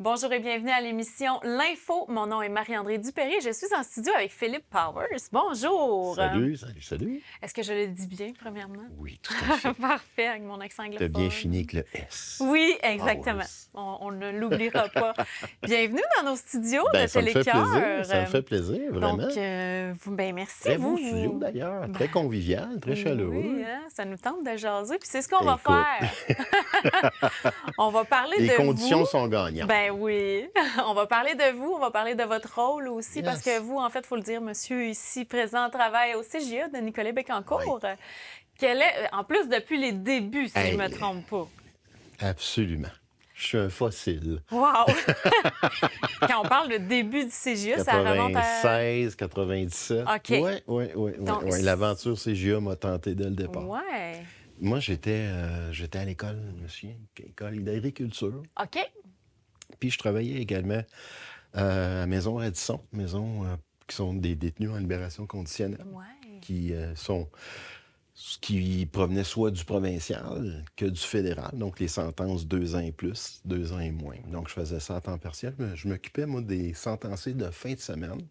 Bonjour et bienvenue à l'émission L'Info. Mon nom est Marie-André Dupéry. Je suis en studio avec Philippe Powers. Bonjour. Salut, salut, salut. Est-ce que je le dis bien, premièrement? Oui, tout à fait. Parfait, avec mon accent T'as bien anglophone. fini avec le S. Oui, exactement. Powers. On ne l'oubliera pas. Bienvenue dans nos studios de Ça me fait Télécœur. plaisir, ça me fait plaisir, vraiment. Donc, merci, Très vous. beau studio d'ailleurs, très convivial, très chaleureux. Oui, hein, ça nous tente de jaser. Puis c'est ce qu'on va Écoute. faire. On va parler Les de conditions vous. sont gagnantes. Ben oui. On va parler de vous, on va parler de votre rôle aussi, parce Yes. que vous, en fait, il faut le dire, monsieur ici présent travaille au CGA de Nicolas Bécancour. Oui. Quel est, en plus, depuis les débuts, si je ne me Hey. trompe pas. Absolument. Je suis un fossile. Wow! Quand on parle de début du CGA, ça remonte à... 96, 97. OK. Oui. Donc, L'aventure CGA m'a tenté dès le départ. Ouais. Moi, j'étais à l'école, je me souviens, école d'agriculture. OK. Puis je travaillais également à Maison Radisson, qui sont des détenus en libération conditionnelle, Ouais. qui provenaient soit du provincial que du fédéral, donc les sentences 2 ans et plus, 2 ans et moins. Donc je faisais ça à temps partiel. Mais je m'occupais, moi, des sentencés de fin de semaine,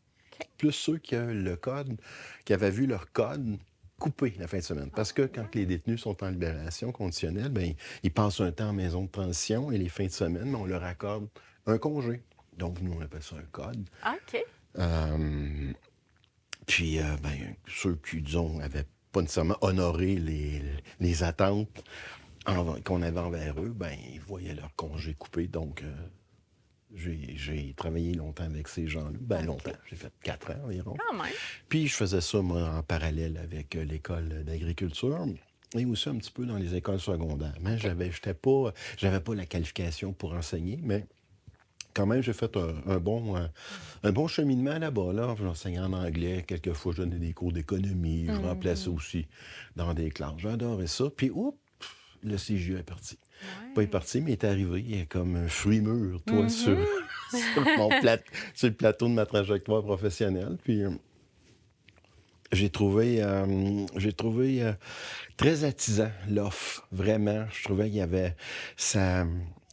plus ceux qui avaient vu leur code coupé la fin de semaine. Parce que quand les détenus sont en libération conditionnelle, bien, ils passent un temps en maison de transition et les fins de semaine, on leur accorde un congé. Donc, nous, on appelle ça un code. OK. Puis, ceux qui, disons, n'avaient pas nécessairement honoré les attentes qu'on avait envers eux, ben ils voyaient leur congé coupé. Donc, j'ai travaillé longtemps avec ces gens-là. Ben, longtemps. J'ai fait 4 ans environ. Quand même. Puis je faisais ça, moi, en parallèle avec l'école d'agriculture et aussi un petit peu dans les écoles secondaires. Mais j'avais pas la qualification pour enseigner, mais quand même, j'ai fait un bon cheminement là-bas. Là. J'enseignais en anglais, quelquefois je donnais des cours d'économie, je remplaçais aussi dans des classes. J'adorais ça. Puis, le CGA est parti. Ouais. Pas est parti, mais est arrivé. Il est comme un fruit mûr, toi, sur le plateau de ma trajectoire professionnelle. Puis, j'ai trouvé très attisant l'offre, vraiment. Je trouvais qu'il y avait ça.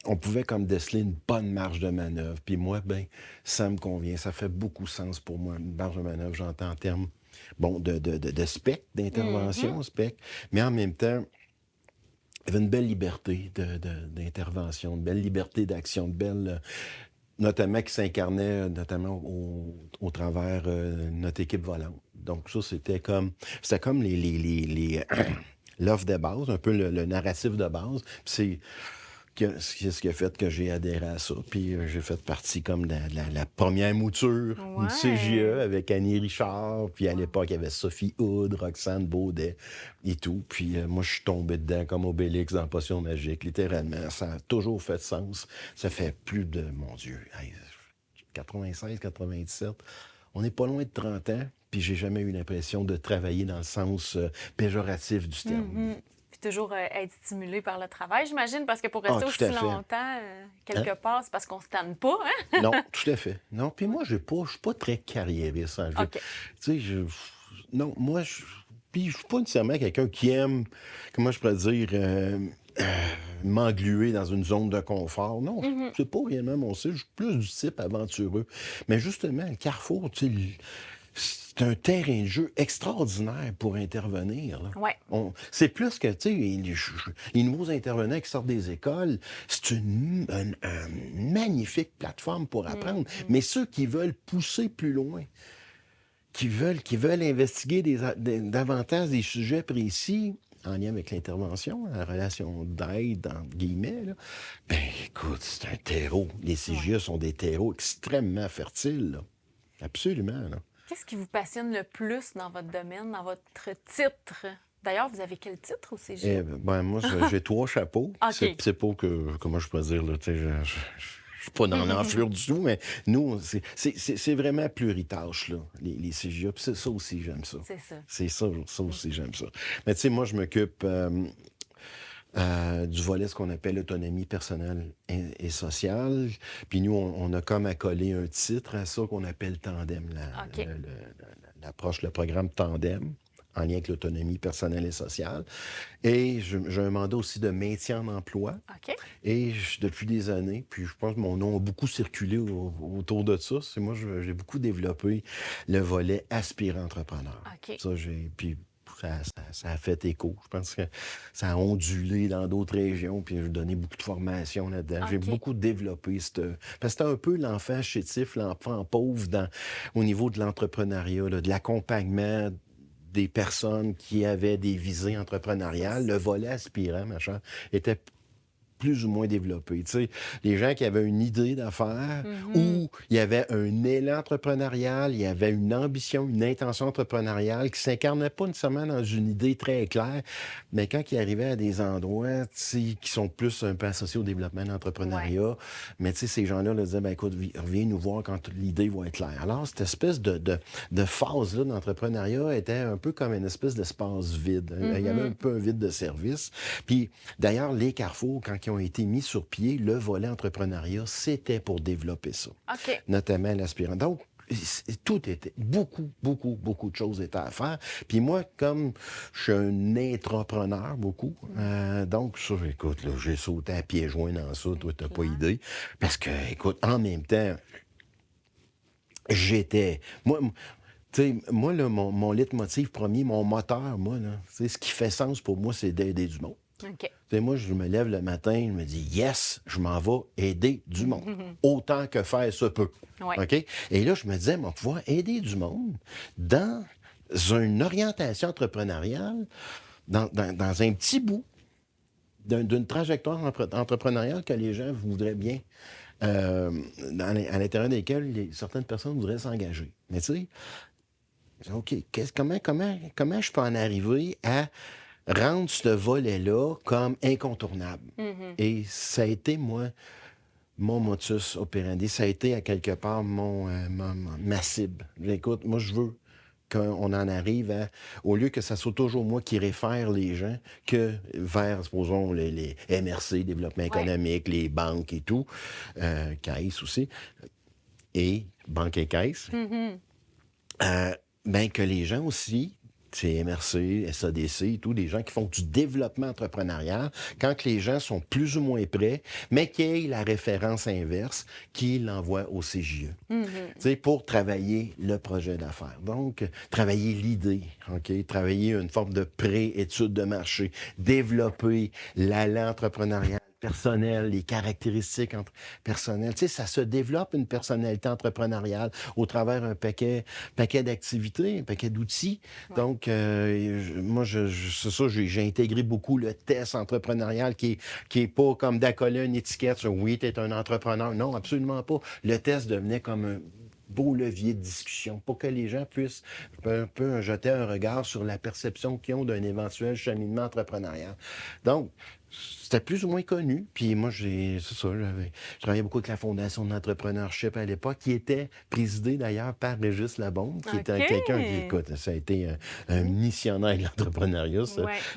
On pouvait comme déceler une bonne marge de manœuvre. Puis moi, ben, ça me convient. Ça fait beaucoup sens pour moi. Une marge de manœuvre, j'entends en termes, de spec, d'intervention, spec, mais en même temps, il y avait une belle liberté d'intervention, une belle liberté d'action, notamment qui s'incarnait notamment au travers notre équipe volante. Donc ça, c'était comme l'offre de base, un peu le narratif de base. Puis c'est ce qui a fait que j'ai adhéré à ça. Puis j'ai fait partie comme de la première mouture Ouais. du CGE avec Annie Richard. Puis à l'époque, il y avait Sophie Hood, Roxane Baudet et tout. Puis moi, je suis tombé dedans comme Obélix dans Potion magique, littéralement. Ça a toujours fait sens. Ça fait plus de, mon Dieu, 96, 97. On n'est pas loin de 30 ans. Puis j'ai jamais eu l'impression de travailler dans le sens péjoratif du terme. Puis toujours être stimulé par le travail, j'imagine, parce que pour rester tout aussi à fait. longtemps, quelque part, c'est parce qu'on se tanne pas, hein? Non, tout à fait. Non, puis moi, je suis pas très carriériste. Hein. OK. Tu sais, non, moi, puis je suis pas nécessairement quelqu'un qui aime, comment je pourrais dire, m'engluer dans une zone de confort. Non, c'est pas réellement mon style. Je suis plus du type aventureux. Mais justement, le Carrefour, tu sais, c'est un terrain de jeu extraordinaire pour intervenir. Là. Ouais. C'est plus que, tu sais, les nouveaux intervenants qui sortent des écoles, c'est une magnifique plateforme pour apprendre. Mais ceux qui veulent pousser plus loin, qui veulent investiguer davantage des sujets précis, en lien avec l'intervention, la relation d'aide, entre guillemets, là, ben écoute, c'est un terreau. Les CGA sont des terreaux extrêmement fertiles. Là. Absolument. Là. Qu'est-ce qui vous passionne le plus dans votre domaine, dans votre titre? D'ailleurs, vous avez quel titre au CGA? Moi, j'ai 3 chapeaux. OK. C'est pas que, comment je peux dire, là, tu sais, je suis pas dans l'enflure du tout, mais nous, c'est vraiment pluritâche, là, les CGA. Puis c'est ça aussi, j'aime ça. C'est ça. C'est ça aussi, j'aime ça. Mais tu sais, moi, je m'occupe du volet, ce qu'on appelle l'autonomie personnelle et sociale. Puis nous, on a comme accolé un titre à ça qu'on appelle Tandem, OK. l'approche, le programme Tandem. en lien avec l'autonomie personnelle et sociale. Et j'ai un mandat aussi de maintien en emploi. OK. Et depuis des années, puis je pense que mon nom a beaucoup circulé autour de ça. C'est moi, j'ai beaucoup développé le volet aspirant entrepreneur. OK. Puis ça a fait écho. Je pense que ça a ondulé dans d'autres régions, puis j'ai donné beaucoup de formations là-dedans. J'ai OK. beaucoup développé parce que c'était un peu l'enfant chétif, l'enfant pauvre au niveau de l'entrepreneuriat, là, de l'accompagnement des personnes qui avaient des visées entrepreneuriales. Le volet aspirant, machin, était plus ou moins développé. Tu sais, les gens qui avaient une idée d'affaires ou il y avait un élan entrepreneurial, il y avait une ambition, une intention entrepreneuriale qui ne s'incarnait pas nécessairement dans une idée très claire, mais quand ils arrivaient à des endroits, tu sais, qui sont plus un peu associés au développement de l'entrepreneuriat, mais tu sais, ces gens-là leur disaient, ben écoute, reviens nous voir quand l'idée va être claire. Alors, cette espèce de phase-là d'entrepreneuriat était un peu comme une espèce d'espace vide. Il y avait un peu un vide de service. Puis, d'ailleurs, les Carrefour, quand ils ont été mis sur pied, le volet entrepreneuriat, c'était pour développer ça, OK. notamment l'aspirant. Donc, tout était, beaucoup de choses étaient à faire. Puis moi, comme je suis un intrapreneur beaucoup, donc ça, écoute, là, j'ai sauté à pieds joints dans ça, toi, t'as pas idée. Parce que, écoute, en même temps, moi, tu sais, moi, là, mon leitmotiv premier, mon moteur, moi, là, tu sais, ce qui fait sens pour moi, c'est d'aider du monde. OK. Tu sais, moi, je me lève le matin, je me dis, yes, je m'en vais aider du monde, autant que faire se peut. Ouais. OK? Et là, je me disais, on va pouvoir aider du monde dans une orientation entrepreneuriale, dans un petit bout d'une trajectoire entrepreneuriale que les gens voudraient bien, à l'intérieur desquelles certaines personnes voudraient s'engager. Mais tu sais, OK, comment je peux en arriver à rendre ce volet-là comme incontournable? Et ça a été, moi, mon motus operandi. Ça a été, à quelque part, ma cible. Écoute, moi, je veux qu'on en arrive à, au lieu que ça soit toujours moi qui réfère les gens, que vers, supposons, les MRC, développement économique, les banques et tout, caisse aussi, et banque et caisse, ben que les gens aussi, c'est MRC, SADC et tout, des gens qui font du développement entrepreneurial, quand que les gens sont plus ou moins prêts, mais qu'il y ait la référence inverse, qui l'envoie au CJE. Tu sais, pour travailler le projet d'affaires. Donc, travailler l'idée, OK? Travailler une forme de pré-étude de marché, développer l'allant entrepreneurial personnel, les caractéristiques personnelles. Tu sais, ça se développe une personnalité entrepreneuriale au travers un paquet d'activités, un paquet d'outils. Ouais. Donc, moi, c'est ça, j'ai intégré beaucoup le test entrepreneurial qui est pas comme d'accoler une étiquette sur oui, tu es un entrepreneur. Non, absolument pas. Le test devenait comme un beau levier de discussion pour que les gens puissent un peu jeter un regard sur la perception qu'ils ont d'un éventuel cheminement entrepreneurial. Donc, c'était plus ou moins connu. Puis moi, je travaillais beaucoup avec la Fondation de l'entrepreneurship à l'époque, qui était présidée d'ailleurs par Régis Labombe, qui était quelqu'un qui, écoute, ça a été un missionnaire de l'entrepreneuriat,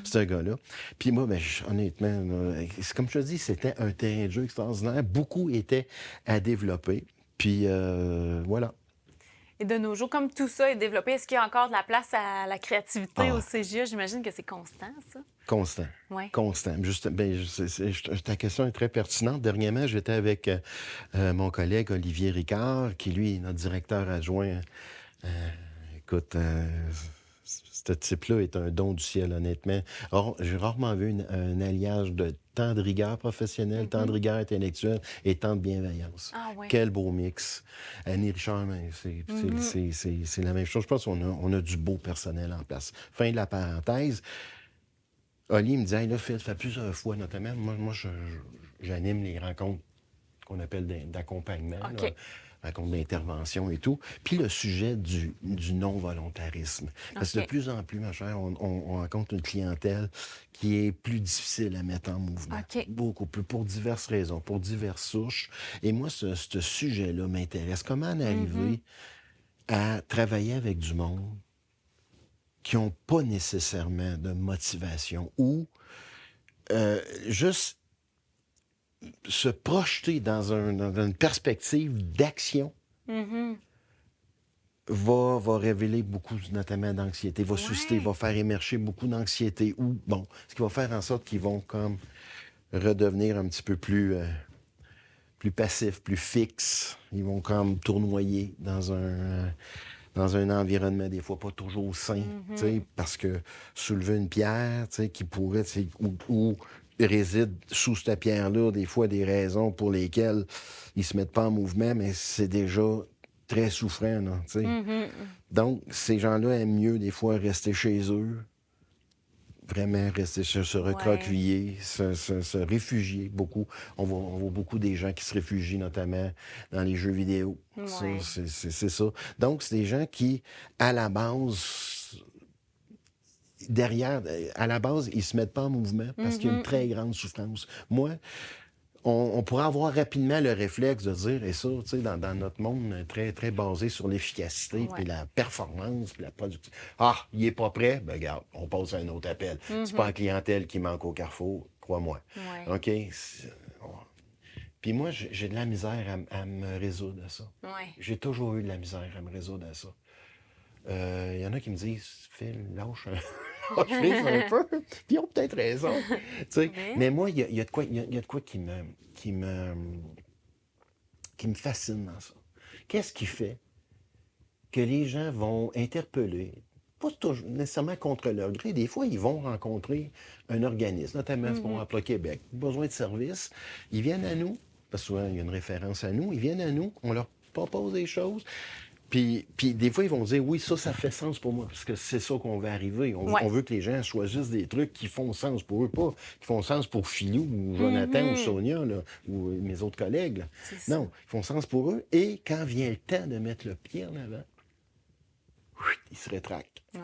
ce gars-là. Puis moi, ben, honnêtement, c'est comme je te dis, c'était un terrain de jeu extraordinaire. Beaucoup était à développer. Puis voilà. Et de nos jours, comme tout ça est développé, est-ce qu'il y a encore de la place à la créativité au CGE? J'imagine que c'est constant, ça. Constant. Ouais. Constant. Juste, ta question est très pertinente. Dernièrement, j'étais avec mon collègue Olivier Ricard, qui, lui, est notre directeur adjoint. Écoute, ce type-là est un don du ciel, honnêtement. Or, j'ai rarement vu un alliage de tant de rigueur professionnelle, tant de rigueur intellectuelle et tant de bienveillance. Ah, ouais. Quel beau mix. Annie Richard, c'est la même chose. Je pense qu'on a du beau personnel en place. Fin de la parenthèse. Oli me disait, hey, là, Phil, ça fait plusieurs fois, notamment, moi j'anime les rencontres qu'on appelle d'accompagnement, OK. rencontres d'intervention et tout. Puis le sujet du non-volontarisme. Parce que de plus en plus, ma chère, on rencontre une clientèle qui est plus difficile à mettre en mouvement. OK. Beaucoup plus, pour diverses raisons, pour diverses souches. Et moi, ce sujet-là m'intéresse. Comment en arriver à travailler avec du monde qui n'ont pas nécessairement de motivation ou juste se projeter dans une perspective d'action va révéler beaucoup, notamment d'anxiété, va susciter, Ouais. va faire émerger beaucoup d'anxiété ou, bon, ce qui va faire en sorte qu'ils vont comme redevenir un petit peu plus passifs, plus fixes. Ils vont comme tournoyer dans un environnement des fois pas toujours sain, tu sais, parce que soulever une pierre, tu sais, qui pourrait, tu sais, ou réside sous cette pierre-là, des fois, des raisons pour lesquelles ils se mettent pas en mouvement, mais c'est déjà très souffrant, là, tu sais. Mhm. Donc, ces gens-là aiment mieux, des fois, rester chez eux, vraiment rester se Ouais. recroqueviller, se réfugier beaucoup. On voit beaucoup des gens qui se réfugient, notamment dans les jeux vidéo. Ça, Ouais. c'est ça. Donc, c'est des gens qui, à la base, derrière, à la base, ils se mettent pas en mouvement parce qu'il y a une Mhm. très grande souffrance. Moi, on pourrait avoir rapidement le réflexe de dire, et ça, tu sais, dans notre monde très, très basé sur l'efficacité, puis Ouais. la performance, puis la productivité. Ah, il est pas prêt? Ben, regarde, on passe à un autre appel. C'est pas la Mhm. clientèle qui manque au carrefour, crois-moi. Ouais. OK? Puis moi, j'ai de la misère à me résoudre à ça. Ouais. J'ai toujours eu de la misère à me résoudre à ça. Il y en a qui me disent, Phil, lâche lâche prise un peu. Puis ils ont peut-être raison. Tu sais. Mais, Mais moi, il y a de quoi, il y a de quoi qui me fascine dans ça. Qu'est-ce qui fait que les gens vont interpeller, pas toujours nécessairement contre leur gré, des fois, ils vont rencontrer un organisme, notamment ce qu'on mhm. appelle Québec, besoin de services, ils viennent à nous, parce que souvent, il y a une référence à nous, ils viennent à nous, on leur propose des choses, puis des fois, ils vont dire, oui, ça fait sens pour moi, parce que c'est ça qu'on veut arriver. Ouais. On veut que les gens choisissent des trucs qui font sens pour eux, pas qui font sens pour Philou ou Jonathan ou Mhm. Sonia là, ou mes autres collègues. Là. C'est ça. Non, ils font sens pour eux. Et quand vient le temps de mettre le pied en avant, ils se rétractent. Ouais.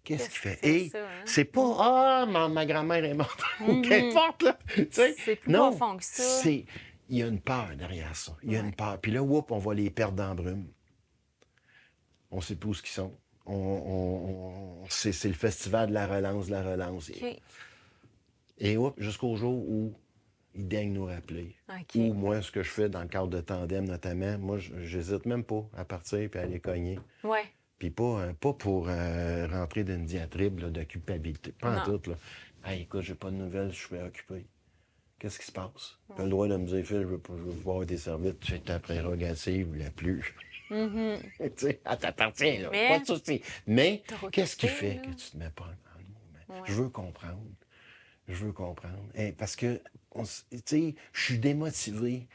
Qu'est-ce Qu'est-ce qu'il qui fait? fait Et ça, hein? c'est pas, ah, ma grand-mère est morte, ou Mhm. qu'importe, là. Tu sais, C'est plus non, profond que ça. c'est. Il y a une peur derrière ça. Il y a Ouais. une peur. Puis là, whoop, on va les perdre dans la brume. On sait plus où ils sont. C'est le festival de la relance, de la relance. OK. Et hop, jusqu'au jour où ils daignent nous rappeler. OK. Ou moi, ce que je fais dans le cadre de tandem notamment, moi, j'hésite même pas à partir et à aller cogner. Ouais. Puis pas pour rentrer dans une diatribe là, de culpabilité. Pas en Non. tout. Là. Hey, écoute, j'ai pas de nouvelles, je suis préoccupé. Qu'est-ce qui se passe? Tu as le droit de me dire, Phil, je veux voir tes services, c'est ta prérogative la plus. Mhm. Tu sais, elle t'appartient, là. Mais- Pas de souci. Mais T'as qu'est-ce qui occupé, fait là. que tu te mets pas en mouvement? Ouais. Je veux comprendre. Je veux comprendre. Parce que, tu sais, je suis démotivé.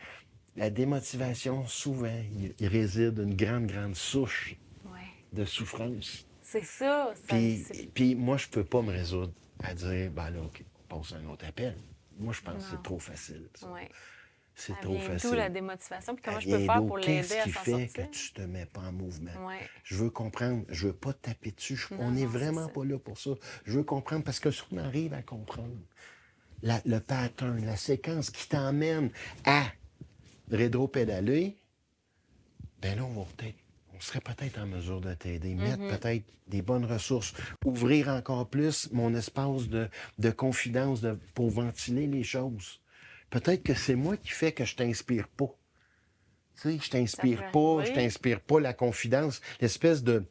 La démotivation, souvent, il réside une grande, grande souche Ouais. de souffrance. C'est ça. Puis moi, je peux pas me résoudre à dire, ben là, OK, on passe à un autre appel. Moi, je pense que Non. c'est trop facile. Ça. Ouais. C'est Ça trop vient facile. d'où la démotivation? Puis comment Elle je peux vient faire d'où? pour l'aider Qu'est-ce à qui s'en fait que sortir? tu te mets pas en mouvement? Ouais. Je veux comprendre. Je veux pas te taper dessus. On Non, n'est non, c'est vraiment ça. pas là pour ça. Je veux comprendre parce que si on arrive à comprendre le pattern, la séquence qui t'emmène à rétro-pédaler, ben là, on serait peut-être en mesure de t'aider, mettre peut-être des bonnes ressources, ouvrir encore plus mon espace de confidence pour ventiler les choses. Peut-être que c'est moi qui fais que je t'inspire pas. Tu sais, Ça peut je arriver. t'inspire pas la confidence, l'espèce de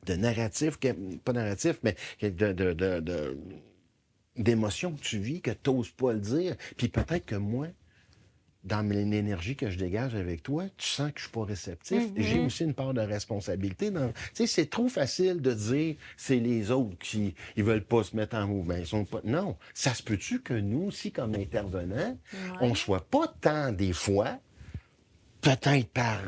narratif, pas narratif, mais d'émotion que tu vis, que tu n'oses pas le dire. Puis peut-être que moi, dans l'énergie que je dégage avec toi, tu sens que je suis pas réceptif. J'ai aussi une part de responsabilité. Tu sais, c'est trop facile de dire c'est les autres qui ils veulent pas se mettre en mouvement. Ils sont pas. Non, ça se peut-tu que nous aussi, comme intervenants, on soit pas tant des fois, peut-être par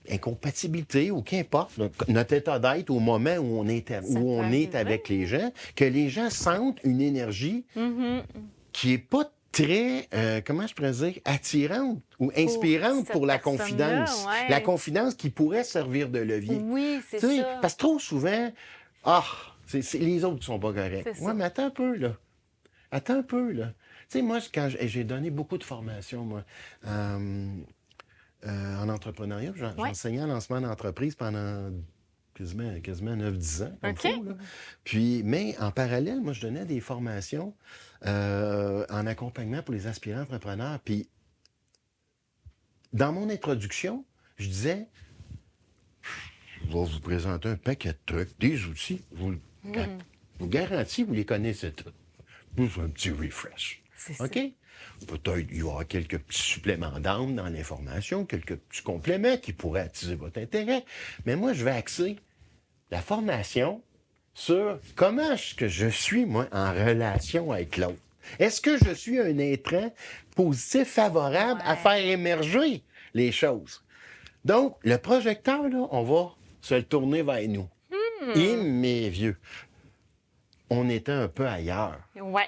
incompatibilité ou qu'importe, notre état d'être au moment où on est, Ça où peut on est arriver. avec les gens, que les gens sentent une énergie Mhm. qui est pas très, comment je pourrais dire, attirante ou inspirante cette pour la personne-là, confidence. ouais. La confidence qui pourrait servir de levier. Oui, c'est Tu sais, ça. parce que trop souvent, c'est les autres qui sont pas corrects. C'est ça. Ouais, mais attends un peu, là. Attends un peu, là. Tu sais, moi, quand j'ai donné beaucoup de formations, moi, en entrepreneuriat, Ouais. j'enseignais en lancement d'entreprise pendant quasiment 9-10 ans, comme OK. faut, là. Puis, mais en parallèle, moi, je donnais des formations en accompagnement pour les aspirants entrepreneurs. Puis, dans mon introduction, je disais, je vais vous présenter un paquet de trucs, des outils. Vous garantis, vous les connaissez tous. Vous un petit refresh. C'est ça. OK? Peut-être il y aura quelques petits suppléments d'âme dans l'information, quelques petits compléments qui pourraient attiser votre intérêt. Mais moi, je vais axer la formation sur comment est-ce que je suis, moi, en relation avec l'autre. Est-ce que je suis un intrant positif, favorable à faire émerger les choses? Donc, le projecteur, là, on va se le tourner vers nous. Et mes vieux, on était un peu ailleurs. Ouais.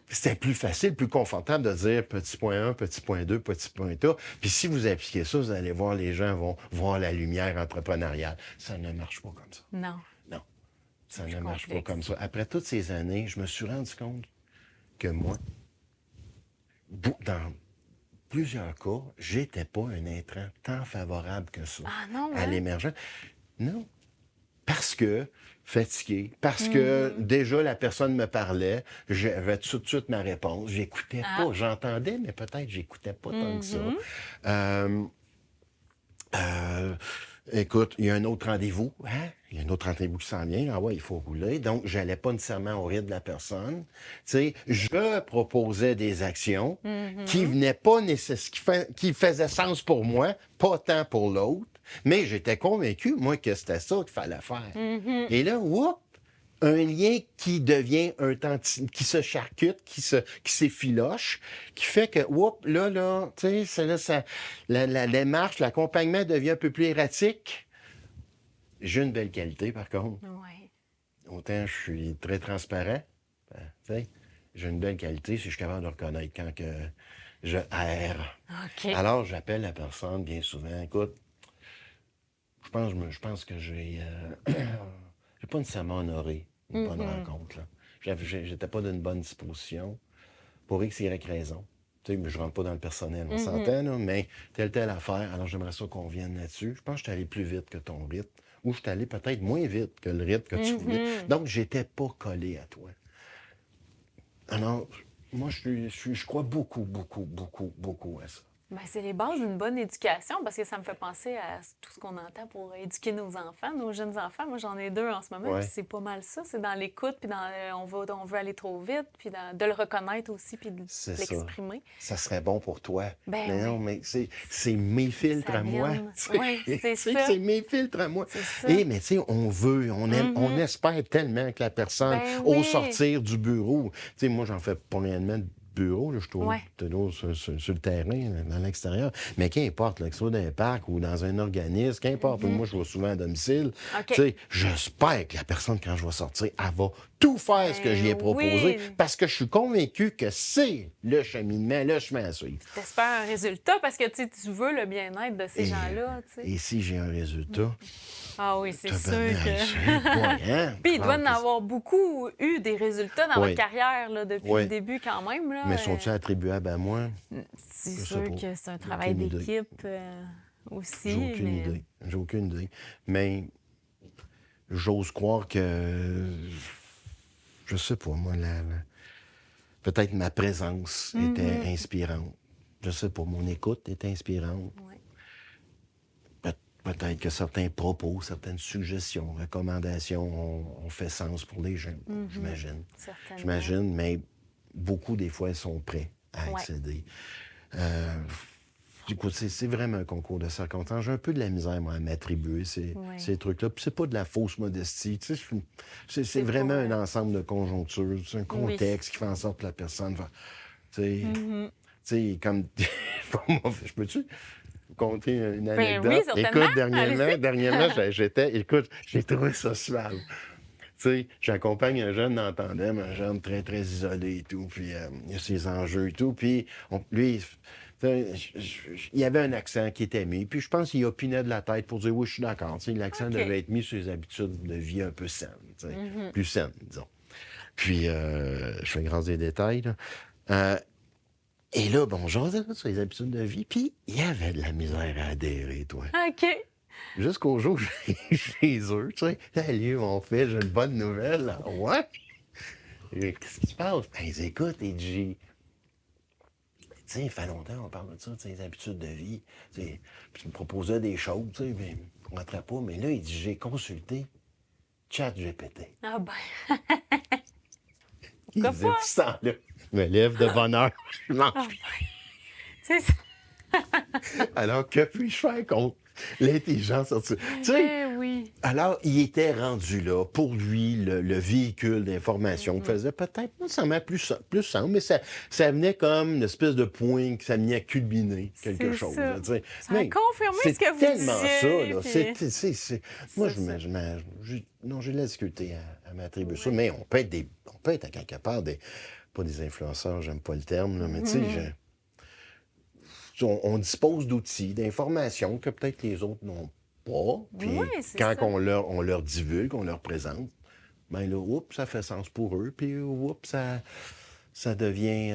C'était plus facile, plus confortable de dire petit point 1, petit point 2, petit point 3. Puis si vous appliquez ça, vous allez voir, les gens vont voir la lumière entrepreneuriale. Ça ne marche pas comme ça. Non. Non, ça plus ne marche pas complexe. comme ça. Après toutes ces années, je me suis rendu compte que moi, dans plusieurs cas, j'étais pas un intrant tant favorable que ça Ah non, à hein? l'émergent. Non, parce que fatigué, parce que déjà la personne me parlait, j'avais tout de suite ma réponse, j'écoutais pas, j'entendais, mais peut-être j'écoutais pas tant que ça. Écoute, il y a un autre rendez-vous, hein? Il y a un autre rendez-vous qui s'en vient, ah ouais, il faut rouler, donc j'allais pas nécessairement au rythme de la personne. Tu sais, je proposais des actions qui venaient pas nécessairement, qui faisaient sens pour moi, pas tant pour l'autre, mais j'étais convaincu, moi, que c'était ça qu'il fallait faire. Et là, whoop, un lien qui devient qui se charcute, qui s'effiloche, qui fait que, whoop, là, tu sais, la démarche, l'accompagnement devient un peu plus erratique. J'ai une belle qualité, par contre. Ouais. Autant je suis très transparent, tu sais, j'ai une belle qualité si je suis capable de reconnaître quand que je erre. OK. Alors, j'appelle la personne bien souvent, écoute, je pense que j'ai pas nécessairement honoré une bonne rencontre. Là. J'étais pas d'une bonne disposition pour X, Y raison. Tu sais, je rentre pas dans le personnel, on s'entend, là, mais telle affaire, alors j'aimerais ça qu'on vienne là-dessus. Je pense que je suis allé plus vite que ton rythme, ou je suis allé peut-être moins vite que le rythme que tu voulais. Donc, j'étais pas collé à toi. Alors, moi, je crois beaucoup à ça. Ben, c'est les bases d'une bonne éducation parce que ça me fait penser à tout ce qu'on entend pour éduquer nos enfants, nos jeunes enfants. Moi, j'en ai 2 en ce moment, Ouais. puis c'est pas mal ça. C'est dans l'écoute, puis dans on veut aller trop vite, puis de le reconnaître aussi, puis de C'est ça. l'exprimer. Ça serait bon pour toi. Ben mais non, oui. mais c'est mes filtres Ça à moi. vient. Tu sais. Oui, c'est Tu sais, ça. c'est mes filtres à moi. C'est ça. Et mais tu sais, on veut, on aime, on espère tellement que la personne, Ben au oui. sortir du bureau, tu sais, moi, j'en fais pas réellement de bureau, là, je trouve, Ouais. toujours sur le terrain, là, dans l'extérieur. Mais qu'importe, là, que ce soit dans un parc ou dans un organisme, qu'importe, moi, je vais souvent à domicile. OK. Tu sais, j'espère que la personne, quand je vais sortir, elle va tout faire ce que Ben j'y ai proposé, oui. parce que je suis convaincu que c'est le cheminement, le chemin à suivre. T'espères un résultat parce que tu veux le bien-être de ces Et- gens-là. Tu sais. Et si j'ai un résultat, Ah oui, c'est sûr tabarnak, que. c'est pas, hein? Puis il doit en Ah, avoir beaucoup eu des résultats dans Oui. votre carrière là, depuis Oui. le début quand même. Là. Mais sont-ils attribuables à moi? C'est Je sais sûr pas. que c'est un J'ai travail aucune idée. d'équipe aussi. J'ai aucune mais... idée. J'ai aucune idée. Mais j'ose croire que, je sais pas, moi, peut-être ma présence était inspirante. Je sais pas, mon écoute était inspirante. Ouais. Peut-être que certains propos, certaines suggestions, recommandations ont fait sens pour les jeunes, j'imagine. Certainement. J'imagine, mais beaucoup, des fois, sont prêts à Ouais. accéder. Écoute, c'est vraiment un concours de circonstances. J'ai un peu de la misère, moi, à m'attribuer Ouais. ces trucs-là. Puis c'est pas de la fausse modestie. Tu sais, c'est vraiment pas, un ensemble de conjonctures. C'est un contexte qui fait en sorte que la personne va... Tu sais, comme... Je peux-tu conter une anecdote? oui, certainement. Écoute, dernièrement, écoute, j'ai trouvé ça suave. Tu sais, j'accompagne un jeune dans le tandem, un jeune très, très isolé et tout, puis il y a ses enjeux et tout, puis lui, il y avait un accent qui était mis, puis je pense qu'il opinait de la tête pour dire « Oui, je suis d'accord. » Tu sais, l'accent OK. devait être mis sur les habitudes de vie un peu saines, tu sais, plus saines, disons. Puis, je fais grâce des détails, là. Et là, bon, j'osais sur les habitudes de vie, puis il y avait de la misère à adhérer, toi. OK. Jusqu'au jour où j'ai chez eux, tu sais. Salut, mon fils, j'ai une bonne nouvelle. Là. Ouais? Et qu'est-ce qui se passe? Ben, ils écoutent, et Tu sais, il fait longtemps qu'on parle de ça, tu sais, les habitudes de vie. Tu sais, puis il me proposait des choses, tu sais, mais je ne rentrais pas. Mais là, il dit, j'ai consulté ChatGPT. Ah ben, Il pourquoi disait, pas? puis ce temps-là, je me lève de bonne heure, je mange. Ah ben, tu sais, Alors, que puis-je faire contre l'intelligence artificielle? Tu sais, eh oui. alors, il était rendu là. Pour lui, le véhicule d'information faisait peut-être pas nécessairement plus sens, mais ça venait comme une espèce de point que ça venait à culminer quelque C'est chose. ça. Là, tu sais. Ça a Mais confirmé c'est ce que vous tellement disiez. ça. Là. Puis... Moi, C'est ça. non, j'ai de la difficulté à m'attribuer ça, Oui. mais on peut être à quelque part pas des influenceurs, j'aime pas le terme, là, mais tu sais, on dispose d'outils, d'informations que peut-être les autres n'ont pas. Puis Oui, c'est quand ça. on leur divulgue, on leur présente, ben là, oups, ça fait sens pour eux. Puis oups, ça devient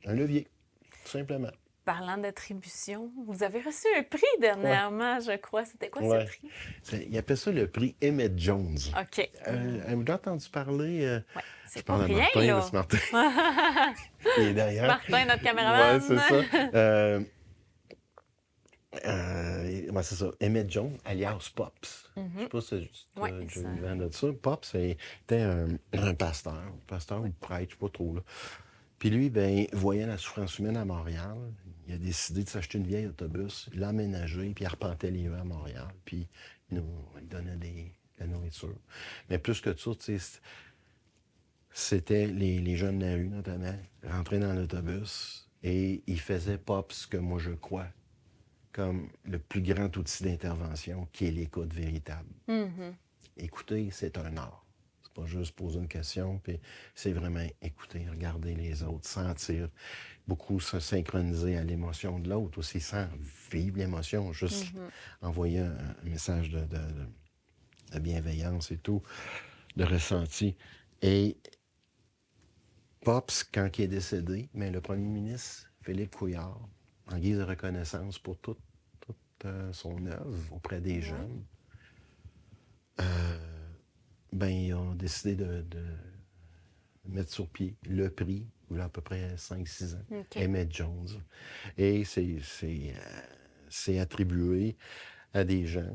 un levier, tout simplement. Parlant d'attribution, vous avez reçu un prix dernièrement, je crois. C'était quoi ce Ouais. prix? Ils appellent ça le prix Emmett Jones. OK. Avez-vous déjà entendu parler? Ouais. Je C'est pas parle à rien, Martin, là. parce que Martin, il est derrière. Martin, notre Ouais, caméraman. c'est ça. Ouais, c'est ça. Emmett Jones, alias Pops. Je sais pas si tu Ouais, as déjà ça. eu vent de ça. Pops était un pasteur ou prêtre, je sais pas trop. Là. Puis lui, ben, voyant la souffrance humaine à Montréal, il a décidé de s'acheter une vieille autobus, l'emménager, puis il arpentait les rues à Montréal, puis il donnait de la nourriture. Mais plus que ça, tu sais, c'était les jeunes de la rue, notamment, rentraient dans l'autobus et ils faisaient Pops ce que moi je crois comme le plus grand outil d'intervention, qui est l'écoute véritable. Écouter, c'est un art. C'est pas juste poser une question, puis c'est vraiment écouter, regarder les autres, sentir, beaucoup se synchroniser à l'émotion de l'autre, aussi sans vivre l'émotion, juste envoyer un message de bienveillance et tout, de ressenti. Et Pops, quand il est décédé, mais le premier ministre, Philippe Couillard, en guise de reconnaissance pour toute son œuvre auprès des jeunes, ben, ils ont décidé de mettre sur pied le prix, il y a à peu près 5-6 ans, OK. Emmett Jones. Et c'est attribué à des gens,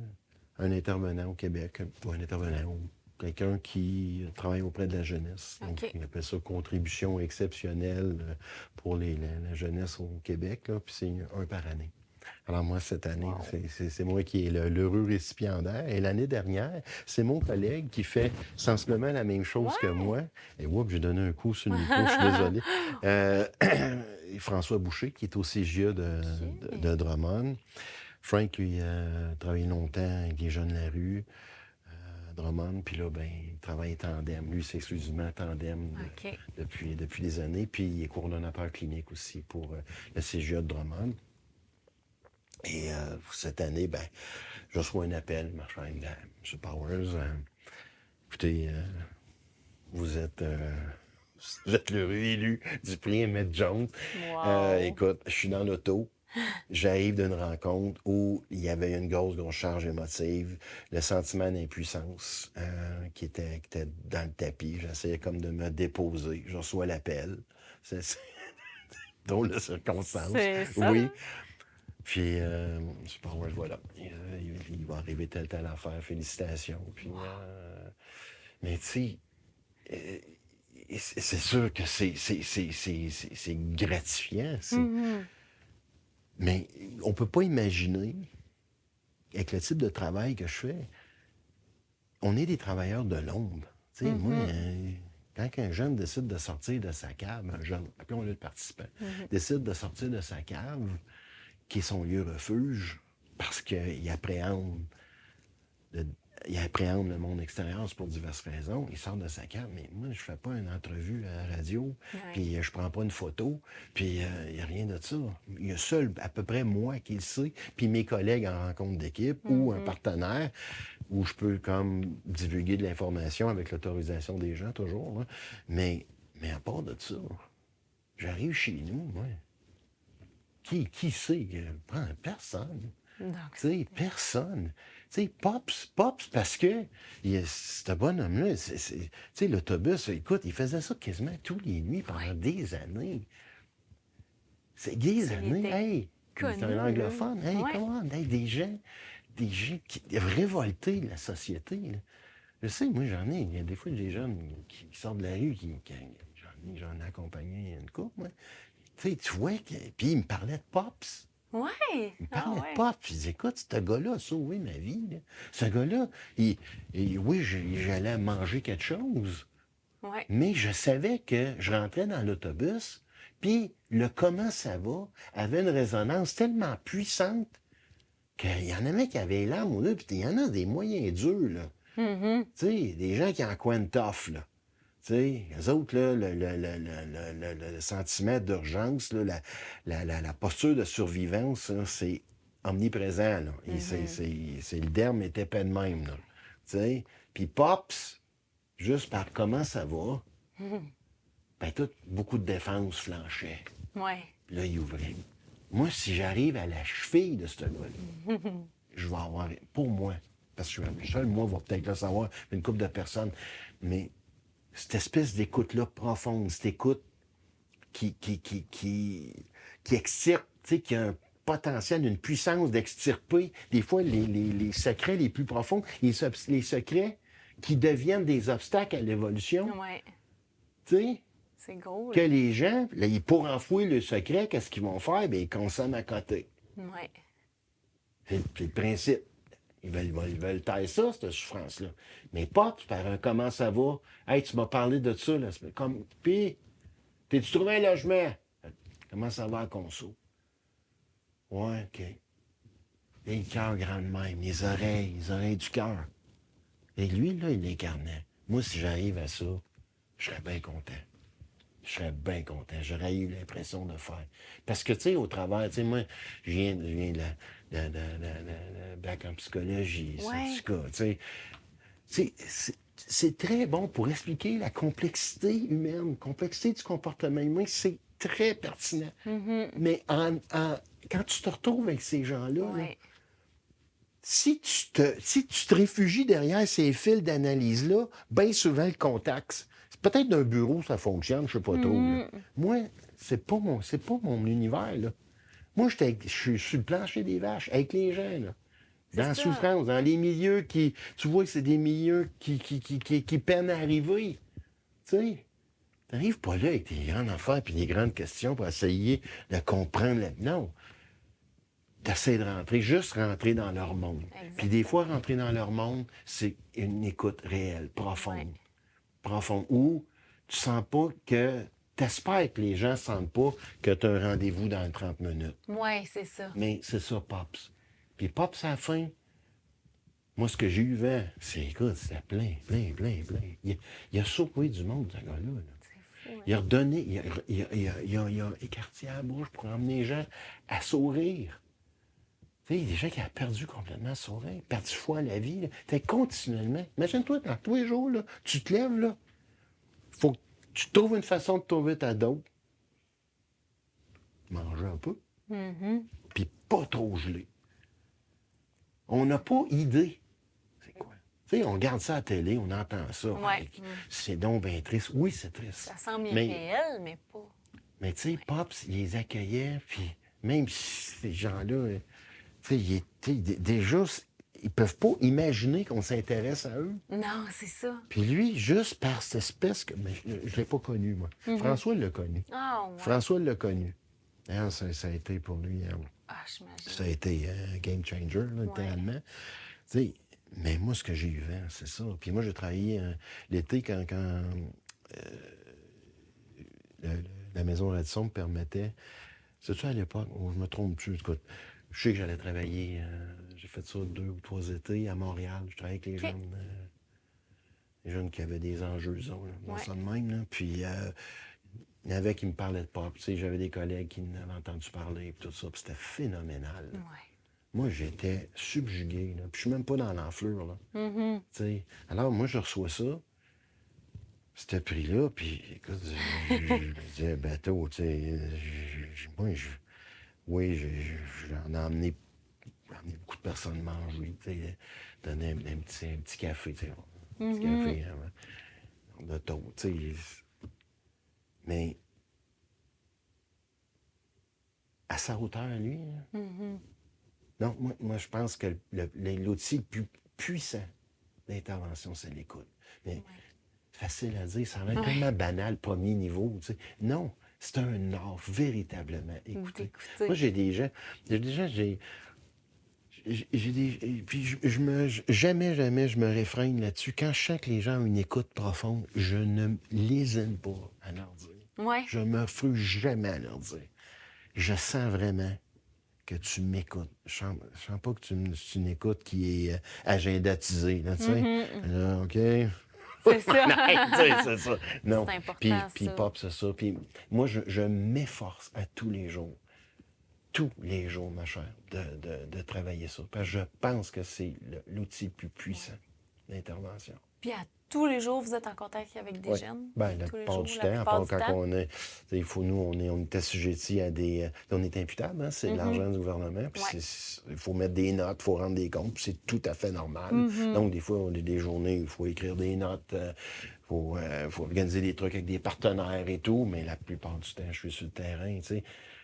un intervenant au Québec, ou un intervenant ou quelqu'un qui travaille auprès de la jeunesse. Donc, OK. il appelle ça contribution exceptionnelle pour la jeunesse au Québec, là, puis c'est un par année. Alors moi, cette année, c'est moi qui est l'heureux récipiendaire. Et l'année dernière, c'est mon collègue qui fait sensiblement la même chose que moi. Et oups, j'ai donné un coup sur le micro, je suis désolé. François Boucher, qui est au CGE de Drummond. Frank, lui, a travaillé longtemps avec les jeunes de la rue, à Drummond. Puis là, ben, il travaille tandem. Lui, c'est exclusivement tandem OK. depuis des années. Puis il est coordonnateur clinique aussi pour le CGE de Drummond. Et cette année, ben, je reçois un appel, marchand, M. Powers. Écoutez, vous êtes l'heureux élu du prix Emmett Jones. Wow. Écoute, je suis dans l'auto. J'arrive d'une rencontre où il y avait une grosse charge émotive, le sentiment d'impuissance qui était dans le tapis. J'essayais comme de me déposer. Je reçois l'appel. C'est drôle de circonstance. C'est ça. Oui. Puis, je sais pas, ouais, voilà. Il va arriver telle affaire, félicitations. Puis, mais tu sais, c'est sûr que c'est gratifiant. Mais on peut pas imaginer, avec le type de travail que je fais, on est des travailleurs de l'ombre. Tu sais, moi, quand un jeune décide de sortir de sa cave, un jeune, appelons-le le participant, décide de sortir de sa cave, qui est son lieu refuge, parce qu'il appréhende le monde extérieur, c'est pour diverses raisons. Il sort de sa cave, mais moi, je fais pas une entrevue à la radio, puis je prends pas une photo, puis il n'y a rien de ça. Il y a seul, à peu près moi qui le sais, puis mes collègues en rencontre d'équipe ou un partenaire où je peux comme divulguer de l'information avec l'autorisation des gens, toujours. Là. Mais à part de ça, j'arrive chez nous, moi. Qui sait? Personne. Donc, Tu sais, personne. Tu sais, Pops, parce que ce bonhomme-là, tu sais, l'autobus, écoute, il faisait ça quasiment tous les nuits pendant des années. C'est des Il années, était hey! Il est un connu, là. anglophone, hey, Ouais. come on, hey, des gens qui révoltés de la société, là. Je sais, moi, il y a des fois des jeunes qui sortent de la rue, j'en ai accompagné une couple, moi. Tu sais, tu vois, puis il me parlait de Pops. Ouais. Il me Ah parlait de ouais. Pops. Puis il dit, écoute, ce gars-là a sauvé ma vie, là. Ce gars-là, oui, j'allais manger quelque chose, Ouais. mais je savais que je rentrais dans l'autobus, puis le comment ça va avait une résonance tellement puissante qu'il y en avait qui avaient les larmes aux yeux, puis il y en a des moyens durs, là. Mhm. Tu sais, des gens qui en coin tough, là. Tu sais, eux autres, là, le sentiment d'urgence, là, la posture de survivance, là, c'est omniprésent, là. Et le derme était pas de même, là. Tu sais, puis Pops, juste par comment ça va, ben tout, beaucoup de défense flanchait. Ouais. Puis là, il ouvrait. Moi, si j'arrive à la cheville de ce gars-là, je vais avoir, pour moi, parce que je suis seul, moi, va peut-être le savoir, une couple de personnes, mais cette espèce d'écoute-là profonde, cette écoute qui extirpe, tu sais, qui a un potentiel, une puissance d'extirper, des fois, les secrets les plus profonds, les secrets qui deviennent des obstacles à l'évolution, Ouais. tu sais, C'est gros, que là. les gens, là, pour enfouir le secret, qu'est-ce qu'ils vont faire? Bien, ils consomment à côté. Ouais. C'est le principe. Ils veulent taire ça, cette souffrance-là. Mais pas par un comment ça va. Hey, tu m'as parlé de ça, là. Comme, puis, t'es-tu trouvé un logement? Comment ça va à conso? Ouais, OK. Et le cœur grand de même, les oreilles du cœur. Et lui, là, il l'incarnait. Moi, si j'arrive à ça, je serais bien content. Je serais bien content. J'aurais eu l'impression de faire. Parce que, tu sais, au travers, tu sais, moi, je viens de bac en psychologie, Ouais. certificat, tu sais. C'est très bon pour expliquer la complexité humaine, complexité du comportement humain, c'est très pertinent. Mais quand tu te retrouves avec ces gens-là, là, Ouais. si tu te réfugies derrière ces fils d'analyse-là, bien souvent le contact, c'est peut-être d'un bureau, ça fonctionne, je sais pas trop. Là. Moi, c'est pas mon univers, là. Moi, je suis sur le plancher des vaches, avec les gens, là. C'est Dans la ça. souffrance, dans les milieux qui. Tu vois que c'est des milieux qui peinent à arriver. Tu sais. T'arrives pas là avec tes grandes affaires puis des grandes questions pour essayer de comprendre. Non. T'essaies de rentrer, juste rentrer dans leur monde. Puis des fois, rentrer dans leur monde, c'est une écoute réelle, profonde. Ouais. Profonde. Où tu sens pas que. T'espères que les gens sentent pas que tu as un rendez-vous dans 30 minutes. Ouais, c'est ça. Mais c'est ça, Pops. Puis Pops, à la fin, moi, ce que j'ai eu vent, c'est, écoute, c'était plein. Il a sauvé du monde, ce gars-là. Là. C'est fou, hein? Il a redonné, il a écarté la bouche pour emmener les gens à sourire. Tu sais, il y a des gens qui ont perdu complètement le sourire, perdu foi à la vie. Là. Continuellement. Imagine-toi, dans tous les jours, là, tu te lèves, là, faut que tu trouves une façon de trouver ta dose. Manger un peu, puis pas trop gelé. On n'a pas idée. C'est quoi? Tu sais, on regarde ça à la télé, on entend ça. Ouais. Hey, c'est donc bien triste. Oui, c'est triste. Ça semble Mais- irréel, mais pas. Mais tu sais, Pops, il les accueillait, puis même si ces gens-là, tu sais, déjà, ils peuvent pas imaginer qu'on s'intéresse à eux. Non, c'est ça. Puis lui, juste par cette espèce que... Mais je l'ai pas connu, moi. François l'a connu. Ah, ouais. François l'a connu. Hein, ça a été pour lui... Ah, j'imagine. ça a été un game changer, là, littéralement. Tu sais, mais moi, ce que j'ai eu vent, c'est ça. Puis moi, j'ai travaillé l'été quand la maison Radisson me permettait. C'est-tu à l'époque où je me trompe-tu? Écoute, je sais que j'allais travailler. J'ai fait ça 2 ou 3 étés à Montréal. Je travaillais avec les jeunes qui avaient des enjeux, disons, là, dans ça de même. Là. Puis il y en avait qui me parlaient de pop. Tu sais, j'avais des collègues qui m'avaient entendu parler, puis tout ça. Puis c'était phénoménal. Là. Ouais. Moi, j'étais subjugué. Là. Puis je suis même pas dans l'enflure. Là. Tu sais. Alors, moi, je reçois ça, ce prix-là, puis écoute, je disais, bateau, tu sais, oui, j'en ai emmené amené beaucoup de personnes manger, tu sais, donner un petit café, tu sais, un petit Mhm. café de taux, tu sais. Mais à sa hauteur, lui, là, Mhm. non, moi, je pense que l'outil le plus puissant d'intervention, c'est l'écoute. Mais Ouais. facile à dire, ça a l'air Ouais. tellement banal, premier niveau, tu sais. Non, c'est un art, véritablement, écoutez. Moi, D'écouter. j'ai des. Et puis, jamais je me réfrène là-dessus. Quand je sens que les gens ont une écoute profonde, je ne lésine pas à leur dire. Ouais. Je me refuse jamais à leur dire. Je sens vraiment que tu m'écoutes. Je sens pas que c'est une écoute qui est agendatisée, là, tu sais. Mhm. Là, OK? C'est ça. Ouais, tu sais, c'est ça. Non. C'est important, Puis ça. pop, c'est ça. Puis moi, je m'efforce à tous les jours, ma chère, de travailler ça. Parce que je pense que c'est l'outil le plus puissant d'intervention. Puis à tous les jours, vous êtes en contact avec des Oui. jeunes? Ben, la Tous les plupart jours, du la temps, à plupart part du quand temps? on est. Il faut, nous, on est assujettis à des. On est imputable, hein, c'est de Mhm. l'argent du gouvernement. Puis Ouais. il faut mettre des notes, il faut rendre des comptes, puis c'est tout à fait normal. Mhm. Donc, des fois, on a des journées où il faut écrire des notes, faut organiser des trucs avec des partenaires et tout, mais la plupart du temps, je suis sur le terrain, tu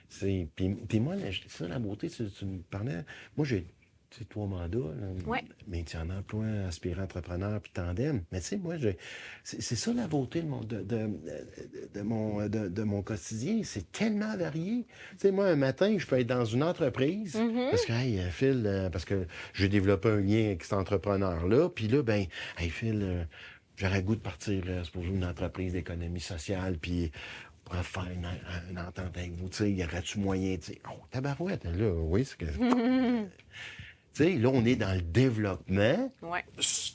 sais. Puis moi, ça, la beauté, tu me parlais. Moi, j'ai. Tu sais, 3 mandats, là, Ouais. maintien en emploi, aspirant entrepreneur, puis tandem. Mais tu sais, moi, c'est ça la beauté de mon quotidien. C'est tellement varié. Tu sais, moi, un matin, je peux être dans une entreprise Mhm. parce que, hey, Phil, parce que j'ai développé un lien avec cet entrepreneur-là. Puis là, ben, hey, Phil, j'aurais le goût de partir, supposons, une entreprise d'économie sociale, puis on pourrait faire une entente avec vous. Tu sais, y aurait-tu moyen, tu sais, oh, tabarouette, là, oui, c'est que. Tu sais, là, on est dans le développement. Ouais.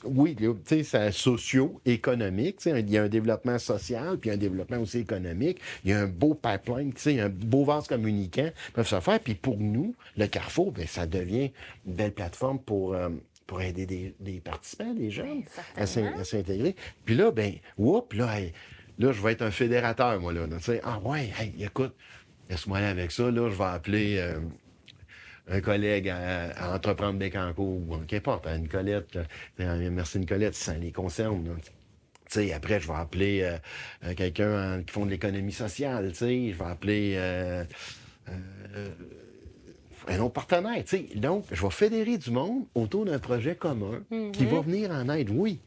Oui, là, tu sais, c'est socio-économique. Tu sais, il y a un développement social, puis un développement aussi économique. Il y a un beau pipeline, tu sais, un beau vase communicant peuvent se faire. Puis pour nous, le Carrefour, bien, ça devient une belle plateforme pour aider des participants, des jeunes, Ben, certainement. à s'intégrer. Puis là, ben, oups, là, hey, là, je vais être un fédérateur, moi, là. Tu sais, ah ouais, hey, écoute, laisse-moi aller avec ça, là, je vais appeler un collègue à entreprendre Bécancour ou qu'importe, à Nicolette. Merci Nicolette, si ça les concerne. Là. Tu sais, après, je vais appeler quelqu'un qui font de l'économie sociale. Tu sais, je vais appeler un autre partenaire. Tu sais. Donc, je vais fédérer du monde autour d'un projet commun qui va venir en aide, oui,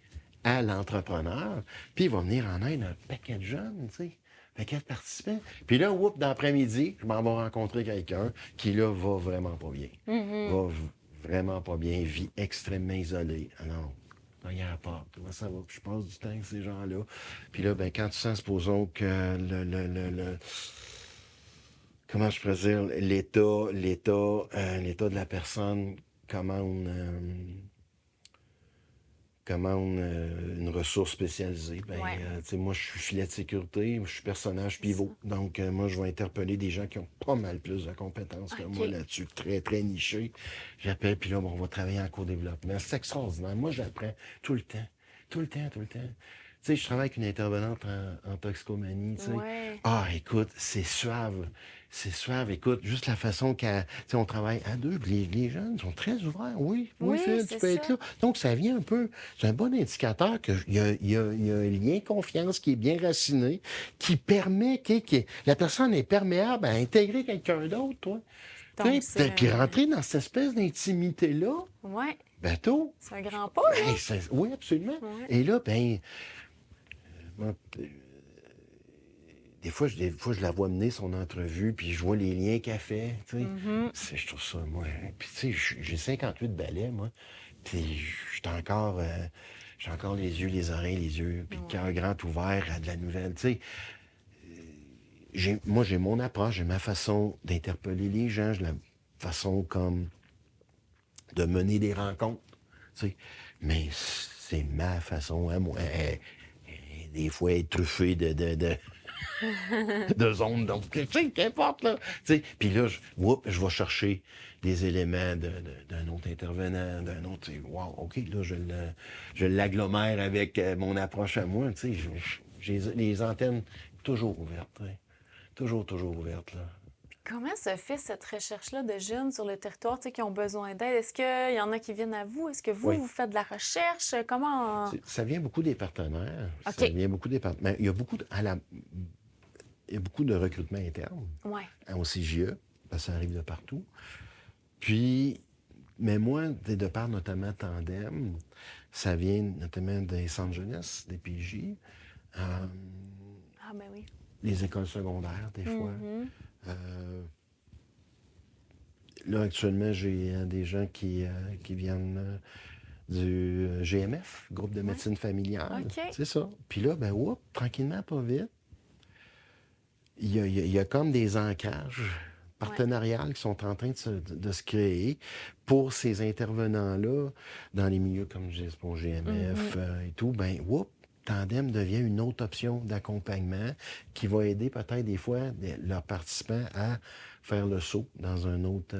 à l'entrepreneur, puis il va venir en aide à un paquet de jeunes, tu sais. Paquet de participants. Puis là, oups, dans l'après-midi, je m'en vais rencontrer quelqu'un qui, là, va vraiment pas bien. Va vraiment pas bien, vit extrêmement isolé. Alors, regarde pas, comment ça va? Puis je passe du temps avec ces gens-là. Puis là, ben, quand tu sens, supposons que comment je pourrais dire, l'état de la personne commande une ressource spécialisée. Ben, Ouais. tu sais, moi, je suis filet de sécurité, je suis personnage pivot. Donc, moi, je vais interpeller des gens qui ont pas mal plus de compétences que OK. moi là-dessus, très, très nichés. J'appelle, puis là, bon, on va travailler en co-développement. C'est extraordinaire. Moi, j'apprends tout le temps. Tout le temps, tout le temps. Tu sais, je travaille avec une intervenante en toxicomanie, tu sais. Ouais. Ah, écoute, c'est suave. C'est suave. Écoute, juste la façon on travaille à deux. Puis les jeunes sont très ouverts. Oui, Oui, Phil, tu c'est peux être ça. là. Donc, ça vient un peu. C'est un bon indicateur qu'il y a un lien de confiance qui est bien raciné, qui permet la personne est perméable à intégrer quelqu'un d'autre, toi. Donc, Puis rentrer dans cette espèce d'intimité-là, ouais, bateau. c'est un grand pas, là. Ben, oui, absolument. Ouais. Et là, ben, moi, des fois, je la vois mener son entrevue, puis je vois les liens qu'elle fait, tu sais. Je trouve ça, moi. Puis, tu sais, j'ai 58 balais, moi. Puis, j'ai encore les yeux, les oreilles, les yeux, puis le cœur grand ouvert à de la nouvelle, tu sais. Moi, j'ai mon approche, j'ai ma façon d'interpeller les gens, j'ai la façon comme de mener des rencontres, tu sais. Mais c'est ma façon à moi. Des fois, être truffée de zones. Donc, tu sais, qu'importe, là. Tu sais, puis là, je vais chercher des éléments d'un autre intervenant, d'un autre. Wow, OK, là, je l'agglomère avec mon approche à moi. Tu sais, j'ai les antennes toujours ouvertes. Tu sais. Toujours ouvertes, là. Comment se fait cette recherche-là de jeunes sur le territoire, tu sais, qui ont besoin d'aide? Est-ce qu'il y en a qui viennent à vous? Est-ce que vous, Oui. vous faites de la recherche? Comment... Ça vient beaucoup des partenaires. Ça OK. vient beaucoup des partenaires. Il y a beaucoup il y a beaucoup de recrutement interne Ouais. au CJE, parce que ça arrive de partout. Puis, mais moi, de par notamment Tandem, ça vient notamment des centres jeunesse, des PJ, euh, Ah, ben oui. les écoles secondaires, des fois. Mhm. Euh, Là, actuellement, j'ai des gens qui viennent du GMF, groupe de Ouais. médecine familiale. OK. C'est ça. Puis là, ben, oups, tranquillement, pas vite, il y a comme des ancrages Ouais. partenariales qui sont en train de se créer pour ces intervenants-là dans les milieux comme je dis, pour GMF et tout. Ben, oups, Tandem devient une autre option d'accompagnement qui va aider peut-être des fois leurs participants à faire le saut dans un autre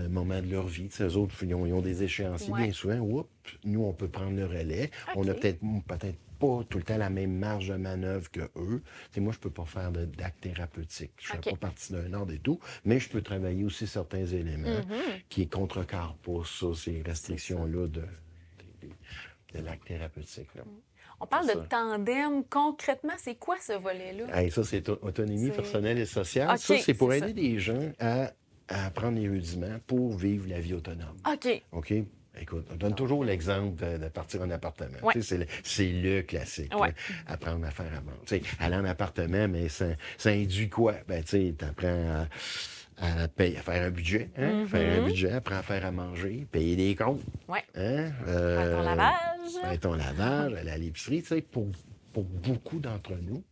moment de leur vie. Tu sais, eux autres, ils ont des échéanciers Ouais. bien souvent. Oups, nous, on peut prendre le relais. On n'a OK. peut-être pas tout le temps la même marge de manœuvre que eux. Tu sais, moi, je peux pas faire d'acte thérapeutique. Je fais OK. pas partie d'un ordre et tout, mais je peux travailler aussi certains éléments qui contrecarrent pas ça, ces restrictions-là de l'acte thérapeutique. Là. On parle C'est de ça. tandem. Concrètement, c'est quoi ce volet-là? Hey, ça, c'est autonomie C'est... personnelle et sociale. OK, Ça, c'est pour c'est aider ça. les gens à apprendre les rudiments pour vivre la vie autonome. OK. OK? Écoute, on donne toujours l'exemple de partir en appartement. Ouais. Tu sais, c'est le classique. Ouais. Là. Apprendre à faire à manger. Tu sais, aller en appartement, mais ça induit quoi? Ben, tu sais, t'apprends à faire un budget, hein? Faire un budget, apprendre à faire à manger, payer des comptes. Ouais. Hein? Faire ton lavage. Faire ton lavage, aller à l'épicerie. Tu sais, pour beaucoup d'entre nous,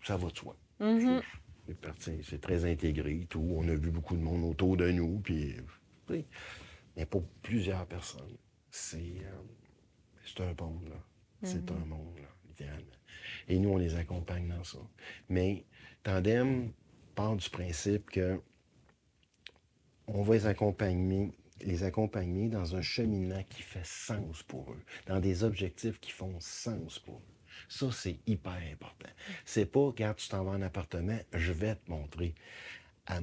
ça va de soi. C'est très intégré, tout. On a vu beaucoup de monde autour de nous, puis... tu sais, mais pour plusieurs personnes, c'est un monde, là. C'est un monde, là, littéralement. Et nous, on les accompagne dans ça. Mais Tandem part du principe que on va les accompagner dans un cheminement qui fait sens pour eux, dans des objectifs qui font sens pour eux. Ça, c'est hyper important. C'est pas, regarde, tu t'en vas en appartement, je vais te montrer à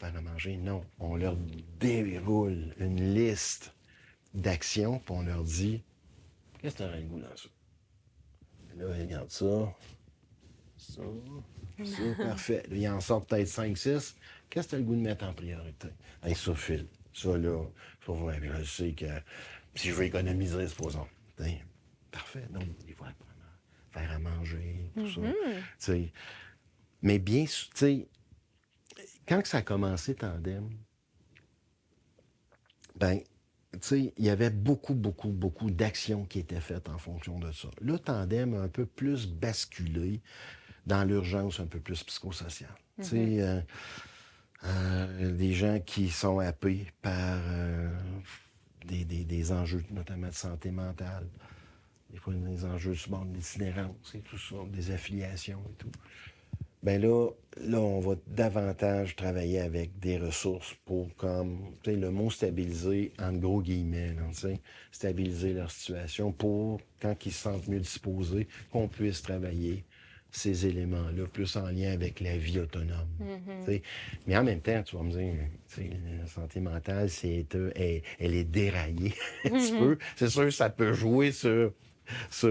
faire à manger. Non, on leur déroule une liste d'actions, puis on leur dit, qu'est-ce que tu aurais le goût dans ça? Là, regarde ça, ça, parfait. Là, il en sort peut-être 5, 6. Qu'est-ce que tu as le goût de mettre en priorité? Hey, ça file. Ça, là, faut voir. Je sais que si je veux économiser, supposons. T'sais, parfait. Donc, il faut apprendre à faire à manger, tout ça. T'sais, mais bien, tu sais, quand que ça a commencé, Tandem, ben, tu sais, il y avait beaucoup d'actions qui étaient faites en fonction de ça. Là, Tandem a un peu plus basculé dans l'urgence un peu plus psychosociale. Tu sais, des gens qui sont happés par des enjeux, notamment de santé mentale. Des fois, des enjeux souvent d'itinérance et tout ça, des affiliations et tout. Ben là, on va davantage travailler avec des ressources pour, comme, tu sais, le mot stabiliser, en gros guillemets, là, tu sais, stabiliser leur situation pour, quand ils se sentent mieux disposés, qu'on puisse travailler ces éléments-là, plus en lien avec la vie autonome. Tu sais. Mais en même temps, tu vas me dire, tu sais, la santé mentale, elle est déraillée un petit peu. C'est sûr que ça peut jouer sur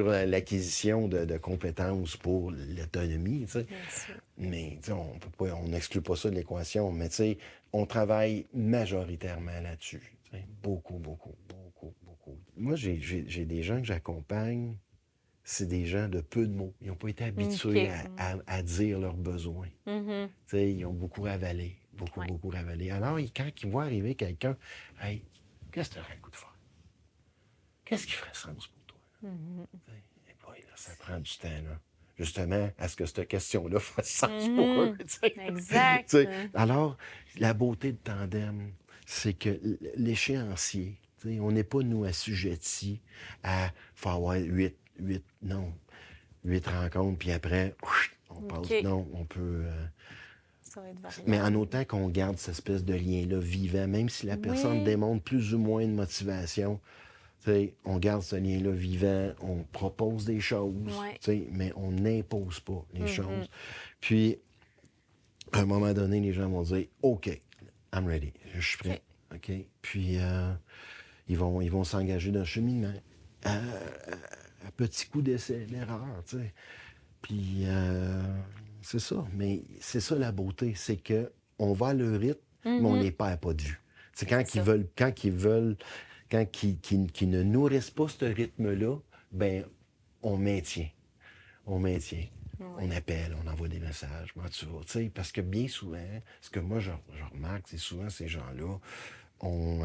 l'acquisition de compétences pour l'autonomie, tu sais. Bien sûr. Mais tu sais, on n'exclut pas ça de l'équation, mais tu sais, on travaille majoritairement là-dessus. Tu sais. Beaucoup. Moi, j'ai des gens que j'accompagne, c'est des gens de peu de mots. Ils n'ont pas été habitués OK. à dire leurs besoins. Tu sais, ils ont beaucoup ravalé, Ouais. beaucoup ravalé. Alors, quand ils voient arriver quelqu'un, hey, qu'est-ce que tu aurais le goût de faire? Qu'est-ce qui ferait sens pour toi? Et boy, là, ça prend du temps, là. Justement, à ce que cette question-là fasse sens pour eux. Tu sais. Exact. Tu sais, alors, la beauté de Tandem, c'est que l'échéancier, tu sais, on n'est pas, nous, assujettis à faut avoir 8 rencontres, puis après, on passe. OK. Non, on peut... Ça va être variable. mais en autant qu'on garde cette espèce de lien-là vivant, même si la personne démontre plus ou moins de motivation, tu sais, on garde ce lien-là vivant, on propose des choses, Ouais. tu sais, mais on n'impose pas les choses. Puis, à un moment donné, les gens vont dire « OK, I'm ready, je suis prêt. OK. Puis, ils vont s'engager dans le cheminement à petits coups d'essai, d'erreur, tu sais. Puis, c'est ça. Mais c'est ça la beauté, c'est que on va à leur rythme, mais on les perd pas de vue. C'est quand C'est ils ça. veulent, qu'ils ne nourrissent pas ce rythme-là, ben on maintient. On maintient. Ouais. On appelle, on envoie des messages, comment tu vas, tu sais, parce que bien souvent, ce que moi je remarque, c'est souvent ces gens-là ont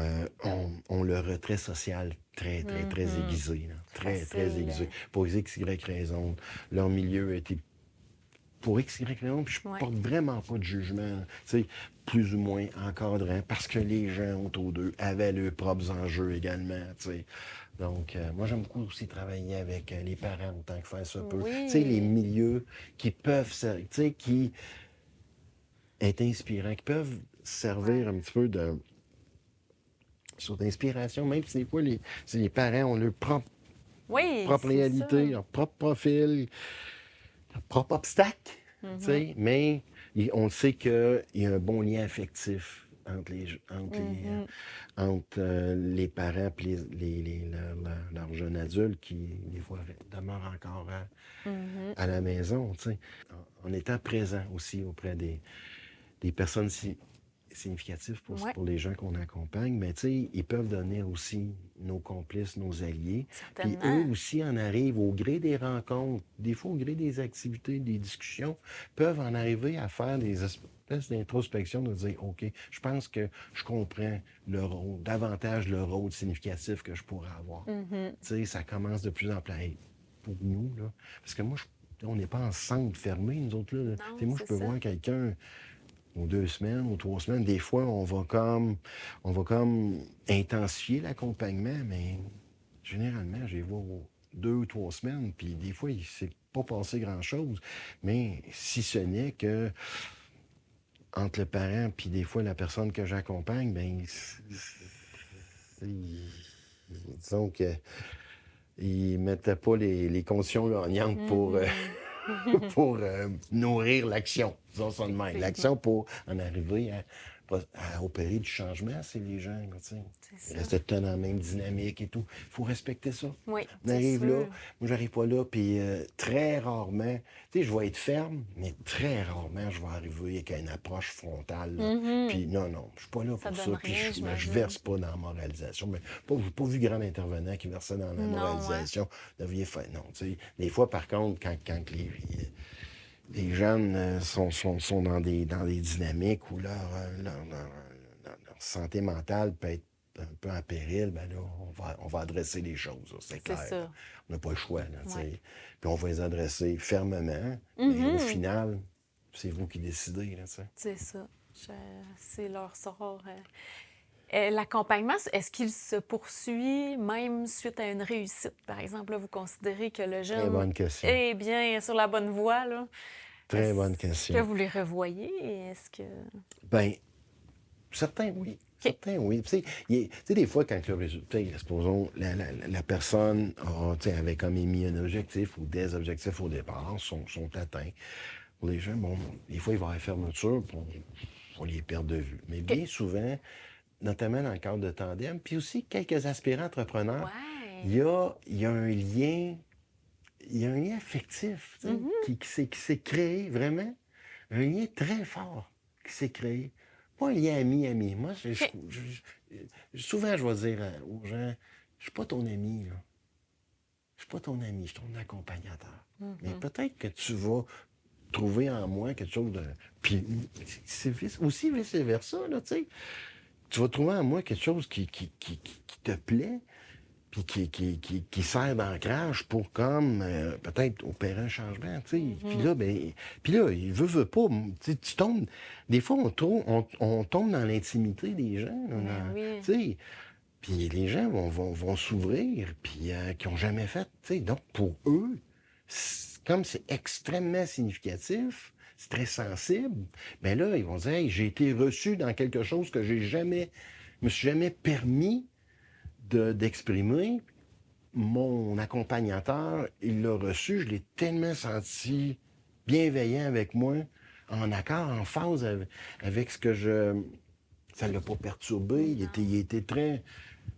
le retrait social très, très, très aiguisé. Là. Très, très Facile. aiguisé. Pour X, Y raison. Leur milieu a été pour X, Y raison, puis je Ouais. porte vraiment pas de jugement, tu sais, plus ou moins encadrant, parce que les gens autour d'eux avaient leurs propres enjeux également, tu sais. Donc, moi, j'aime beaucoup aussi travailler avec les parents autant que faire ça peut. Oui. Tu sais, les milieux qui peuvent, tu sais, qui est inspirant, qui peuvent servir un petit peu de source d'inspiration, même si des fois, si les parents ont leur propre Oui, réalité, ça. leur propre profil, leur propre obstacle, tu sais, mais on sait qu'il y a un bon lien affectif entre les parents et leurs jeunes adultes qui, des fois, demeurent encore à la maison, tu sais, en étant présent aussi auprès des personnes significatives Ouais. pour les gens qu'on accompagne, mais tu sais, ils peuvent devenir aussi nos complices, nos alliés. Puis eux Certainement. aussi en arrivent au gré des rencontres, des fois au gré des activités, des discussions, peuvent en arriver à faire des espèces d'introspection, de dire, OK, je pense que je comprends le rôle, davantage le rôle significatif que je pourrais avoir. Tu sais, ça commence de plus en plus à être pour nous, là. Parce que moi, on n'est pas en centre fermé, nous autres, là. Tu sais, Non, moi, je c'est peux ça. voir quelqu'un aux 2 semaines, aux 3 semaines. Des fois, on va comme intensifier l'accompagnement, mais généralement, je les vois aux 2 ou 3 semaines, puis des fois, il ne s'est pas passé grand-chose. Mais si ce n'est que entre le parent puis des fois la personne que j'accompagne, ben disons que ils mettaient pas les conditions gagnantes pour nourrir l'action, disons ça de même. Effectivement. L'action pour en arriver à opérer du changement, c'est les gens, là, tu sais. C'est Ils ça. restent tout le temps dans la même dynamique et tout. Il faut respecter ça. Oui, On c'est arrive là, sûr. moi j'arrive pas là, puis très rarement, tu sais, je vais être ferme, mais très rarement je vais arriver avec une approche frontale. Là. Puis non, je suis pas là Ça pour ça, donne puis rien, je j'imagine. verse pas dans la moralisation. Mais j'ai pas vu grand intervenant qui versait dans la Non, moralisation. Devriez faire, non, tu sais. Des fois, par contre, quand les jeunes sont dans des dynamiques où leur santé mentale peut être un peu en péril, ben là, on va adresser les choses, là, c'est C'est clair. ça. Là. On n'a pas le choix, là, tu sais. Ouais. Puis on va les adresser fermement, mais au final, c'est vous qui décidez, là, tu sais. C'est ça. C'est leur sort. L'accompagnement, est-ce qu'il se poursuit même suite à une réussite? Par exemple, là, vous considérez que le Très jeune bonne question. est bien sur la bonne voie, là. Très bonne Est-ce que question. vous les revoyez? Est-ce que... Ben, certains, oui. Certains, oui. Tu sais, des fois, quand le résultat, supposons, la personne avait comme émis un objectif ou des objectifs au départ, sont atteints. Pour les gens, bon, des fois, il va y avoir fermeture pour les perdre de vue. Mais bien souvent, notamment dans le cadre de tandem, puis aussi quelques aspirants entrepreneurs, Ouais. il y a un lien, affectif tu sais, qui s'est créé vraiment, un lien très fort qui s'est créé. Pas un lien ami-ami. Moi, souvent, je vais dire aux gens, je suis pas ton ami, là. Je suis pas ton ami, je suis ton accompagnateur. Mais peut-être que tu vas trouver en moi quelque chose de... Puis c'est aussi vice-versa, là, tu sais. Tu vas trouver en moi quelque chose qui te plaît, puis qui sert d'ancrage pour comme peut-être opérer un changement, tu sais. Puis là, il veut pas, tu sais, tu tombes... Des fois, on tombe dans l'intimité des gens, là, Ben oui. tu sais. Puis les gens vont s'ouvrir, puis qui n'ont jamais fait, tu sais. Donc, pour eux, comme c'est extrêmement significatif, c'est très sensible, bien là, ils vont dire, hey, j'ai été reçu dans quelque chose que me suis jamais permis d'exprimer. Mon accompagnateur, il l'a reçu, je l'ai tellement senti bienveillant avec moi, en accord, en phase avec ce que je... Ça ne l'a pas perturbé, il était très...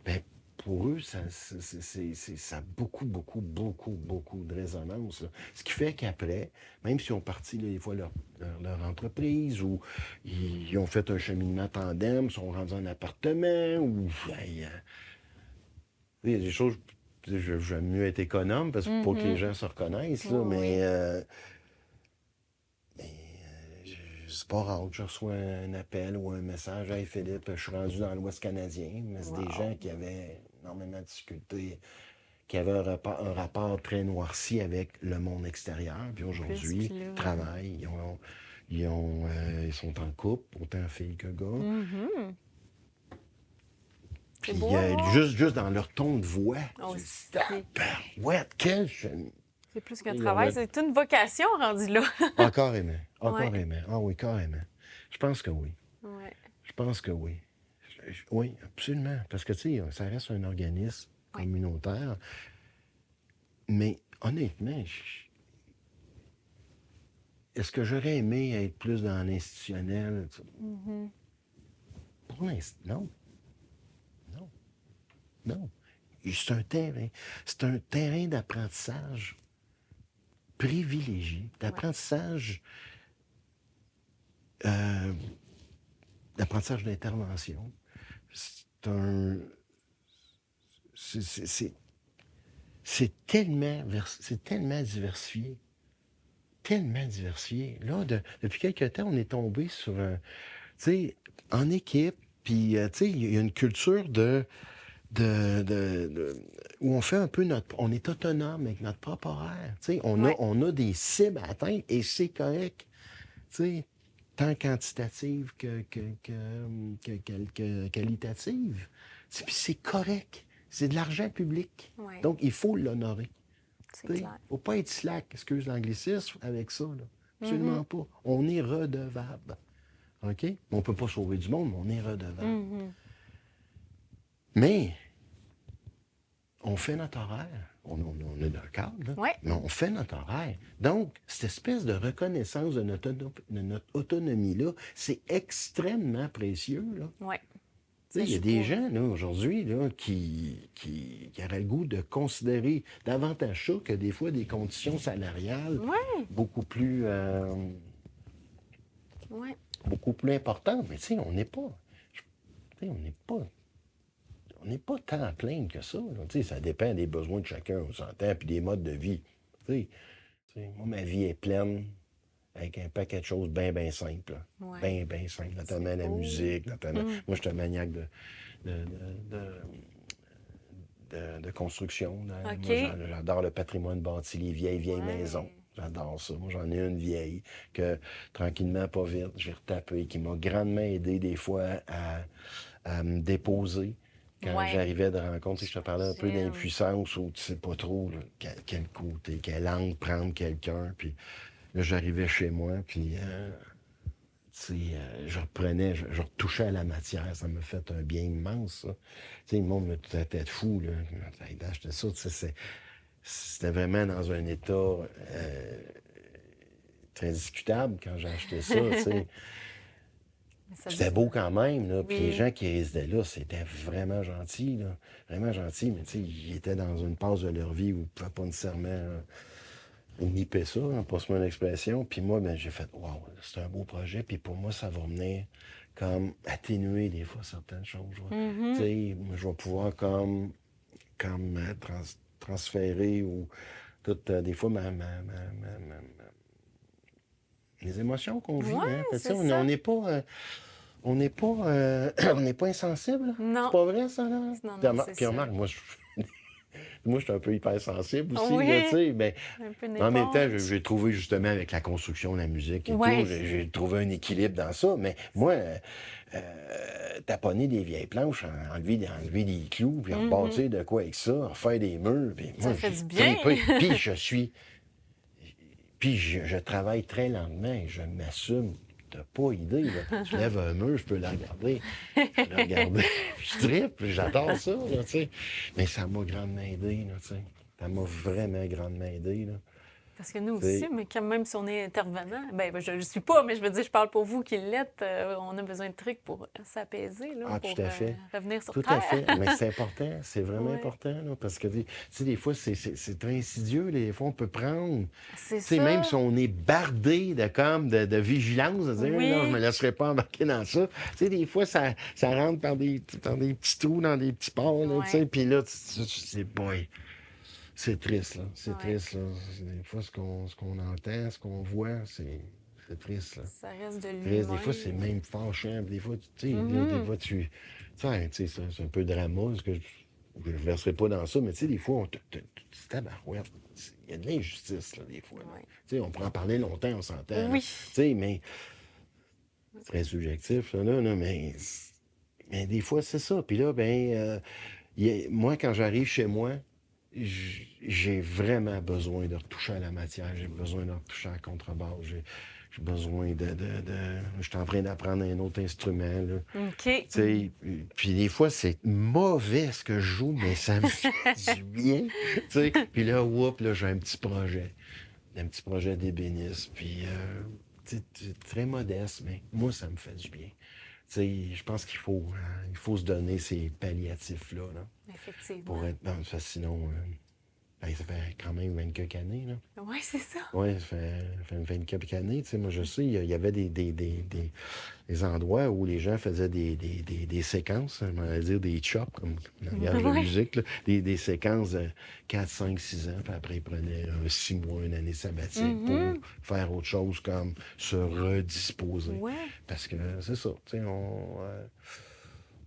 Ben, pour eux, ça a beaucoup, beaucoup, beaucoup, beaucoup de résonance, là. Ce qui fait qu'après, même s'ils ont parti là, des fois leur entreprise ou ils ont fait un cheminement tandem, sont rendus en appartement ou... ben, il y a des choses... J'aime mieux être économe parce que pour que les gens se reconnaissent, là, Oui, oui. c'est pas rare que je reçois un appel ou un message. Hey Philippe, je suis rendu dans l'Ouest canadien. Mais c'est des gens Wow. qui avaient énormément de difficultés, qui avaient un rapport très noirci avec le monde extérieur. Puis Plus, aujourd'hui, puis là... ils travaillent, ils sont en couple, autant filles que gars. Mhm. C'est Puis beau à voir. juste dans leur ton de voix, Aussi. tabarouette, quel jeune. C'est plus qu'un Et travail, c'est une vocation rendue là. Encore aimé. Encore Ouais. aimé. Ah oui, carrément. Je pense que oui. Ouais. Je pense que oui. Oui, absolument. Parce que, tu sais, ça reste un organisme Ouais. communautaire. Mais honnêtement, est-ce que j'aurais aimé être plus dans l'institutionnel? Mhm. Pour l'instant, non. Non. Non. C'est un terrain. C'est un terrain d'apprentissage privilégié, d'apprentissage euh, d'apprentissage d'intervention. C'est un... C'est tellement diversifié. Tellement diversifié. Là, depuis quelques temps, on est tombé sur un... Tu sais, en équipe, puis, tu sais, il y a une culture où on fait un peu notre... On est autonome avec notre propre horaire. Tu sais, Ouais. on a des cibles à atteindre et c'est correct. Tu sais, tant quantitative que qualitative. Puis c'est correct. C'est de l'argent public. Ouais. Donc, il faut l'honorer. C'est Il ne clair. faut pas être slack, excuse l'anglicisme, avec ça. Là. Absolument pas. On est redevable. OK? On ne peut pas sauver du monde, mais on est redevable. Mhm. Mais on fait notre horaire. On est dans le cadre, là. Ouais. Mais on fait notre horaire. Donc, cette espèce de reconnaissance de notre autonomie-là, c'est extrêmement précieux. Là. Ouais. Tu sais, il y a joue des pour- gens, là, aujourd'hui, là, qui auraient le goût de considérer davantage ça que des fois des conditions salariales Ouais. beaucoup plus, Ouais. beaucoup plus importantes. Mais tu sais, on n'est pas... tu sais, on n'est pas tant à plaindre que ça. Là. Tu sais, ça dépend des besoins de chacun, on s'entend, puis des modes de vie. Tu sais, moi, ma vie est pleine avec un paquet de choses bien, bien simples. Ouais. Bien, bien simples. Notamment C'est la beau. musique, notamment... Moi, je suis un maniaque de construction. Moi, OK. j'adore le patrimoine bâti, les vieilles Ouais. maisons. J'adore ça. Moi, j'en ai une vieille que, tranquillement, pas vite, j'ai retapé, qui m'a grandement aidé des fois à me déposer. Quand Ouais. j'arrivais de rencontre, tu sais, je te parlais un peu J'aime. d'impuissance où tu sais pas trop là, quel côté, quelle angle prendre quelqu'un. Puis là, j'arrivais chez moi, puis tu sais, je reprenais, je retouchais à la matière. Ça m'a fait un bien immense, ça. Tu sais, le monde me traitait de fou, là. D'acheter ça, tu sais, c'était vraiment dans un état très discutable quand j'ai acheté ça, tu sais. Ça C'était dit- beau quand même, là. Puis les Oui. gens qui résidaient là, c'était vraiment gentil, là. Vraiment gentil, mais tu sais, ils étaient dans une phase de leur vie où ils ne pouvaient pas nécessairement nipper ça, hein, passe-moi l'expression. Puis moi, ben, j'ai fait, waouh, c'est un beau projet. Puis pour moi, ça va venir comme atténuer des fois certaines choses. Tu Mhm. sais, moi, je vais pouvoir comme transférer ou toutes, des fois, les émotions qu'on vit. Ouais, Hein. Fait que, tu sais, c'est ça. on n'est pas... on n'est pas, on n'est pas insensible. Là. Non. C'est pas vrai, ça, là? Non, Puis non, remar- c'est puis ça. remarque, moi, je suis un peu hypersensible aussi, Oui. là, tu sais. Mais Un peu une en même temps, éponge. j'ai trouvé justement avec la construction, la musique et Ouais. tout, j'ai trouvé un équilibre dans ça. Mais moi, taponner des vieilles planches, enlever des clous, puis rebâtir de quoi avec ça, refaire des murs, puis moi, fait j'ai du bien. trippé. Puis je travaille très lentement et je m'assume t'as pas idée, là. Je lève un mur, je peux la regarder. Je peux la regarder. Je trippe, j'adore ça, là, tu sais. Mais ça m'a grandement aidé, là, tu sais. Ça m'a vraiment grandement aidé, là. Parce que nous Tu aussi, sais, mais quand même si on est intervenant, je ne le suis pas, mais je veux dire, je parle pour vous qui l'êtes, on a besoin de trucs pour s'apaiser, là, ah, pour tout à fait. revenir sur Tout à Terre. fait. Mais c'est important, c'est vraiment Oui, important, là, parce que, tu sais, des fois, c'est très insidieux. Des fois, on peut prendre, tu c'est sais, même si ça. on est bardé de vigilance, de dire, non, je me Oui, laisserai pas embarquer dans ça. Tu sais, des fois, ça rentre par des petits trous, dans des petits ports, là, tu oui, sais, puis là, tu sais, boy, c'est triste, là. C'est oui. triste, là. Des fois, ce qu'on entend, ce qu'on voit, c'est triste, là. Ça reste de Triste. Des l'humain. fois, c'est même fâchant. Des fois, tu sais, des Mhm. fois, tu sais, c'est un peu drama, parce que je ne verserai pas dans ça, mais tu sais, des fois, tu te tabarouette. Il y a de l'injustice, là, des fois, là. Oui. Tu sais, on pourrait en parler longtemps, on s'entend, là. Oui. Tu sais, mais c'est très subjectif, ça, là, mais des fois, c'est ça. Puis là, ben, moi, quand j'arrive chez moi, j'ai vraiment besoin de retoucher à la matière, j'ai besoin de retoucher à la contrebasse, j'ai besoin je suis en train d'apprendre un autre instrument, là. OK. Tu sais, puis des fois, c'est mauvais ce que je joue, mais ça me fait du bien. Tu sais, puis là, whoop, là, j'ai un petit projet d'ébéniste, puis tu sais, très modeste, mais moi, ça me fait du bien. Tu sais, je pense il faut se donner ces palliatifs-là, là, pour Effectivement. être. Non, ça, sinon, ben, ça fait quand même 20 quelques années, là. Oui, c'est ça. Oui, ça fait 20 quelques années. Tu sais, moi, je sais, il y avait des endroits où les gens faisaient des séquences, on va dire des chops, comme langage de Oui. musique, là, des séquences de 4, 5, 6 ans, puis après, ils prenaient 6 mois, une année sabbatique pour Mhm. faire autre chose comme se redisposer. Ouais. Parce que c'est ça, tu sais,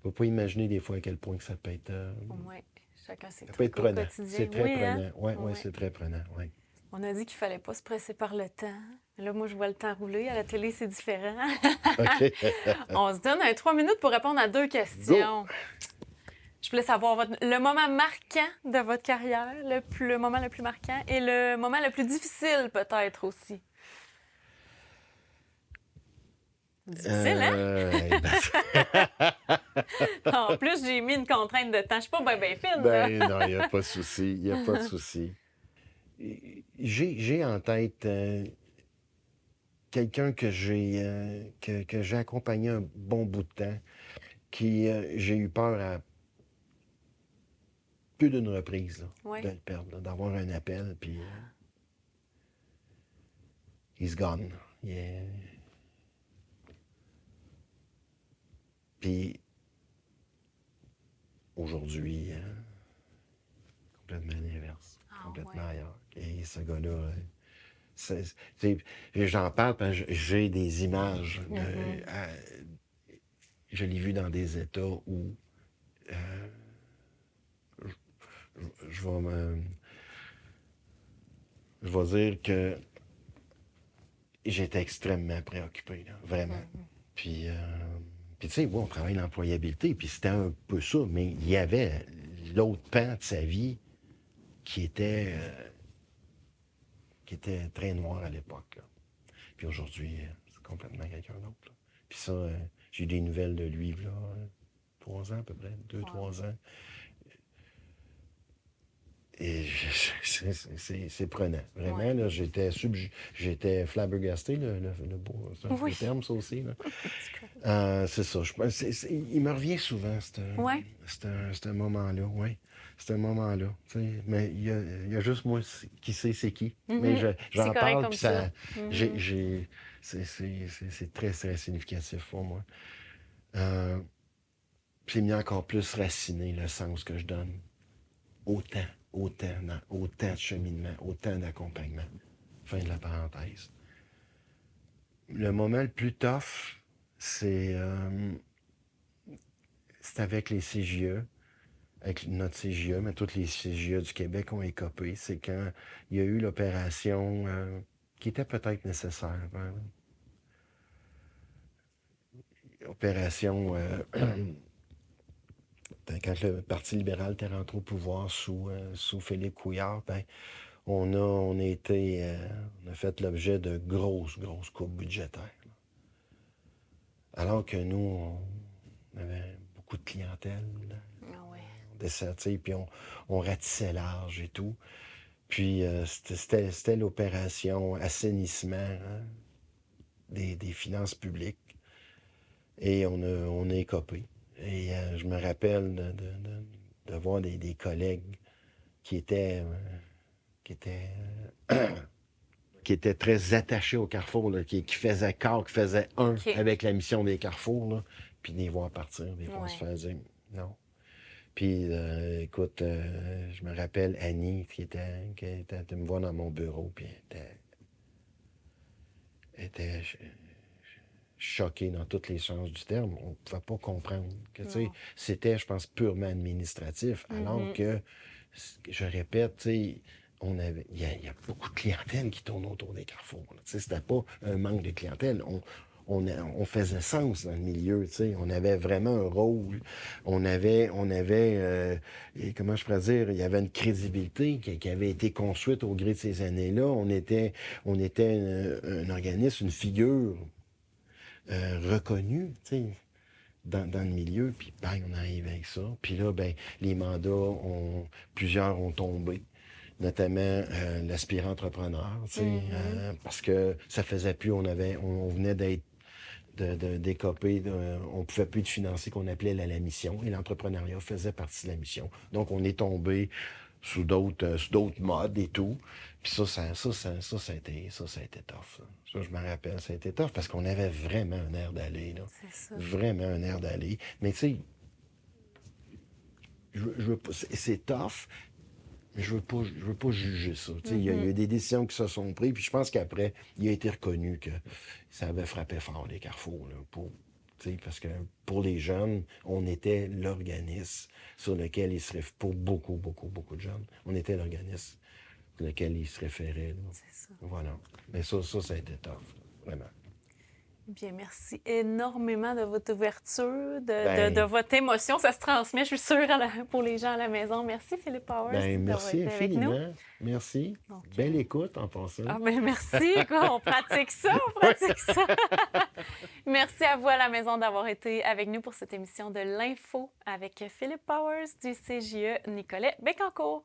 peut pas imaginer des fois à quel point que Ouais. Chacun ses ça peut être trucs au prenant. C'est quotidien. très Oui, hein? prenant. Oui, ouais, Ouais. c'est très prenant, oui. On a dit qu'il fallait pas se presser par le temps. Là, moi, je vois le temps rouler. À la télé, c'est différent. OK. On se donne 3 minutes pour répondre à 2 Go! questions. Je voulais savoir le moment marquant de votre carrière, le moment le plus marquant et le moment le plus difficile peut-être aussi. Difficile, hein? Ben, En plus, j'ai mis une contrainte de temps. Je suis pas bien fine, là. ben non, il n'y a pas de souci. Il n'y a pas de souci. J'ai en tête quelqu'un que j'ai accompagné un bon bout de temps, j'ai eu peur à plus d'une reprise là, de Oui. le perdre, là, d'avoir un appel, puis he's gone. Puis aujourd'hui, complètement l'inverse, Ah complètement ouais. ailleurs. Et ce gars-là, c'est- j'en parle parce que j'ai des images. Mhm. Je l'ai vu dans des états où je vais je vais dire que j'étais extrêmement préoccupé, là, vraiment. Puis, puis tu sais, bon, on travaille l'employabilité, puis c'était un peu ça, mais il y avait l'autre pan de sa vie qui était, euh, qui était très noir à l'époque, là. Puis aujourd'hui, c'est complètement quelqu'un d'autre, là. Puis ça, j'ai eu des nouvelles de lui, là, 3 ans à peu près, deux, Wow. 3 ans. Et c'est prenant. Vraiment, Ouais. là, j'étais flabbergasté, c'est un beau Oui. terme, ça aussi, là. C'est correct. C'est ça. Il me revient souvent, Ouais. ce moment-là, oui. Ce moment-là. Tu sais. Mais il y a juste moi qui sais c'est qui. Mais Mhm. C'est j'en correct parle, comme puis ça. ça. Mhm. C'est très, très significatif pour moi. Euh, Puis c'est mis encore plus raciné le sens que je donne. Autant de cheminement, autant d'accompagnement. Fin de la parenthèse. Le moment le plus tough, c'est avec les CJE, avec notre CJE, mais toutes les CJE du Québec ont écopé. C'est quand il y a eu l'opération qui était peut-être nécessaire. Hein. Opération, ben, quand le Parti libéral était rentré au pouvoir sous Philippe Couillard, ben, on a fait l'objet de grosses, grosses coupes budgétaires. Alors que nous, on avait beaucoup de clientèle. Ah ouais. On dessertait, puis on ratissait large et tout. Puis c'était l'opération assainissement, hein, des finances publiques. Et on a écopé. Et je me rappelle de voir des collègues qui étaient, qui étaient, qui étaient très attachés au Carrefour, là, qui faisaient corps, qui faisaient un OK. avec la mission des Carrefours, là, puis de les voir partir. Des fois, on se Ouais. faisait non. Puis, écoute, je me rappelle Annie qui était de me voir dans mon bureau, puis elle était choquée dans tous les sens du terme. On ne pouvait pas comprendre que, tu sais, Non. c'était, je pense, purement administratif, alors que, je répète, tu sais, il y a beaucoup de clientèle qui tourne autour des carrefours, là. Tu sais, c'était pas un manque de clientèle. On faisait sens dans le milieu, tu sais. On avait vraiment un rôle. Et comment je pourrais dire, il y avait une crédibilité qui avait été construite au gré de ces années-là. On était un organisme, une figure reconnue, tu sais, dans le milieu. Puis, bang, on arrive avec ça. Puis là, ben, les mandats, plusieurs ont tombé. Notamment l'aspirant entrepreneur, tu sais, parce que ça faisait plus, on venait d'écoper, on pouvait plus de financer qu'on appelait la mission, et l'entrepreneuriat faisait partie de la mission. Donc, on est tombé sous d'autres modes et tout. Puis ça a été tough, là. Ça, je me rappelle, ça a été tough parce qu'on avait vraiment un air d'aller, là. C'est ça. Vraiment un air d'aller. Mais tu sais, c'est tough, mais je veux pas juger ça. Tu sais, il y a eu des décisions qui se sont prises, puis je pense qu'après, il a été reconnu que ça avait frappé fort les carrefours, là, tu sais, parce que pour les jeunes, on était l'organisme sur lequel ils se référaient, pour beaucoup, beaucoup, beaucoup de jeunes, on était l'organisme sur lequel ils se référaient, là. C'est ça. Voilà. Mais ça a été tough, là, vraiment. Bien, merci énormément de votre ouverture, Ben- de votre émotion. Ça se transmet, je suis sûre, pour les gens à la maison. Merci, Philippe Powers, Ben, d'avoir merci été avec nous. infiniment. Merci. Donc, Belle écoute en passant. Ah ben merci, quoi, on pratique ça, on pratique ça. Merci à vous à la maison d'avoir été avec nous pour cette émission de l'Info avec Philippe Powers du CJE Nicolet Bécancour.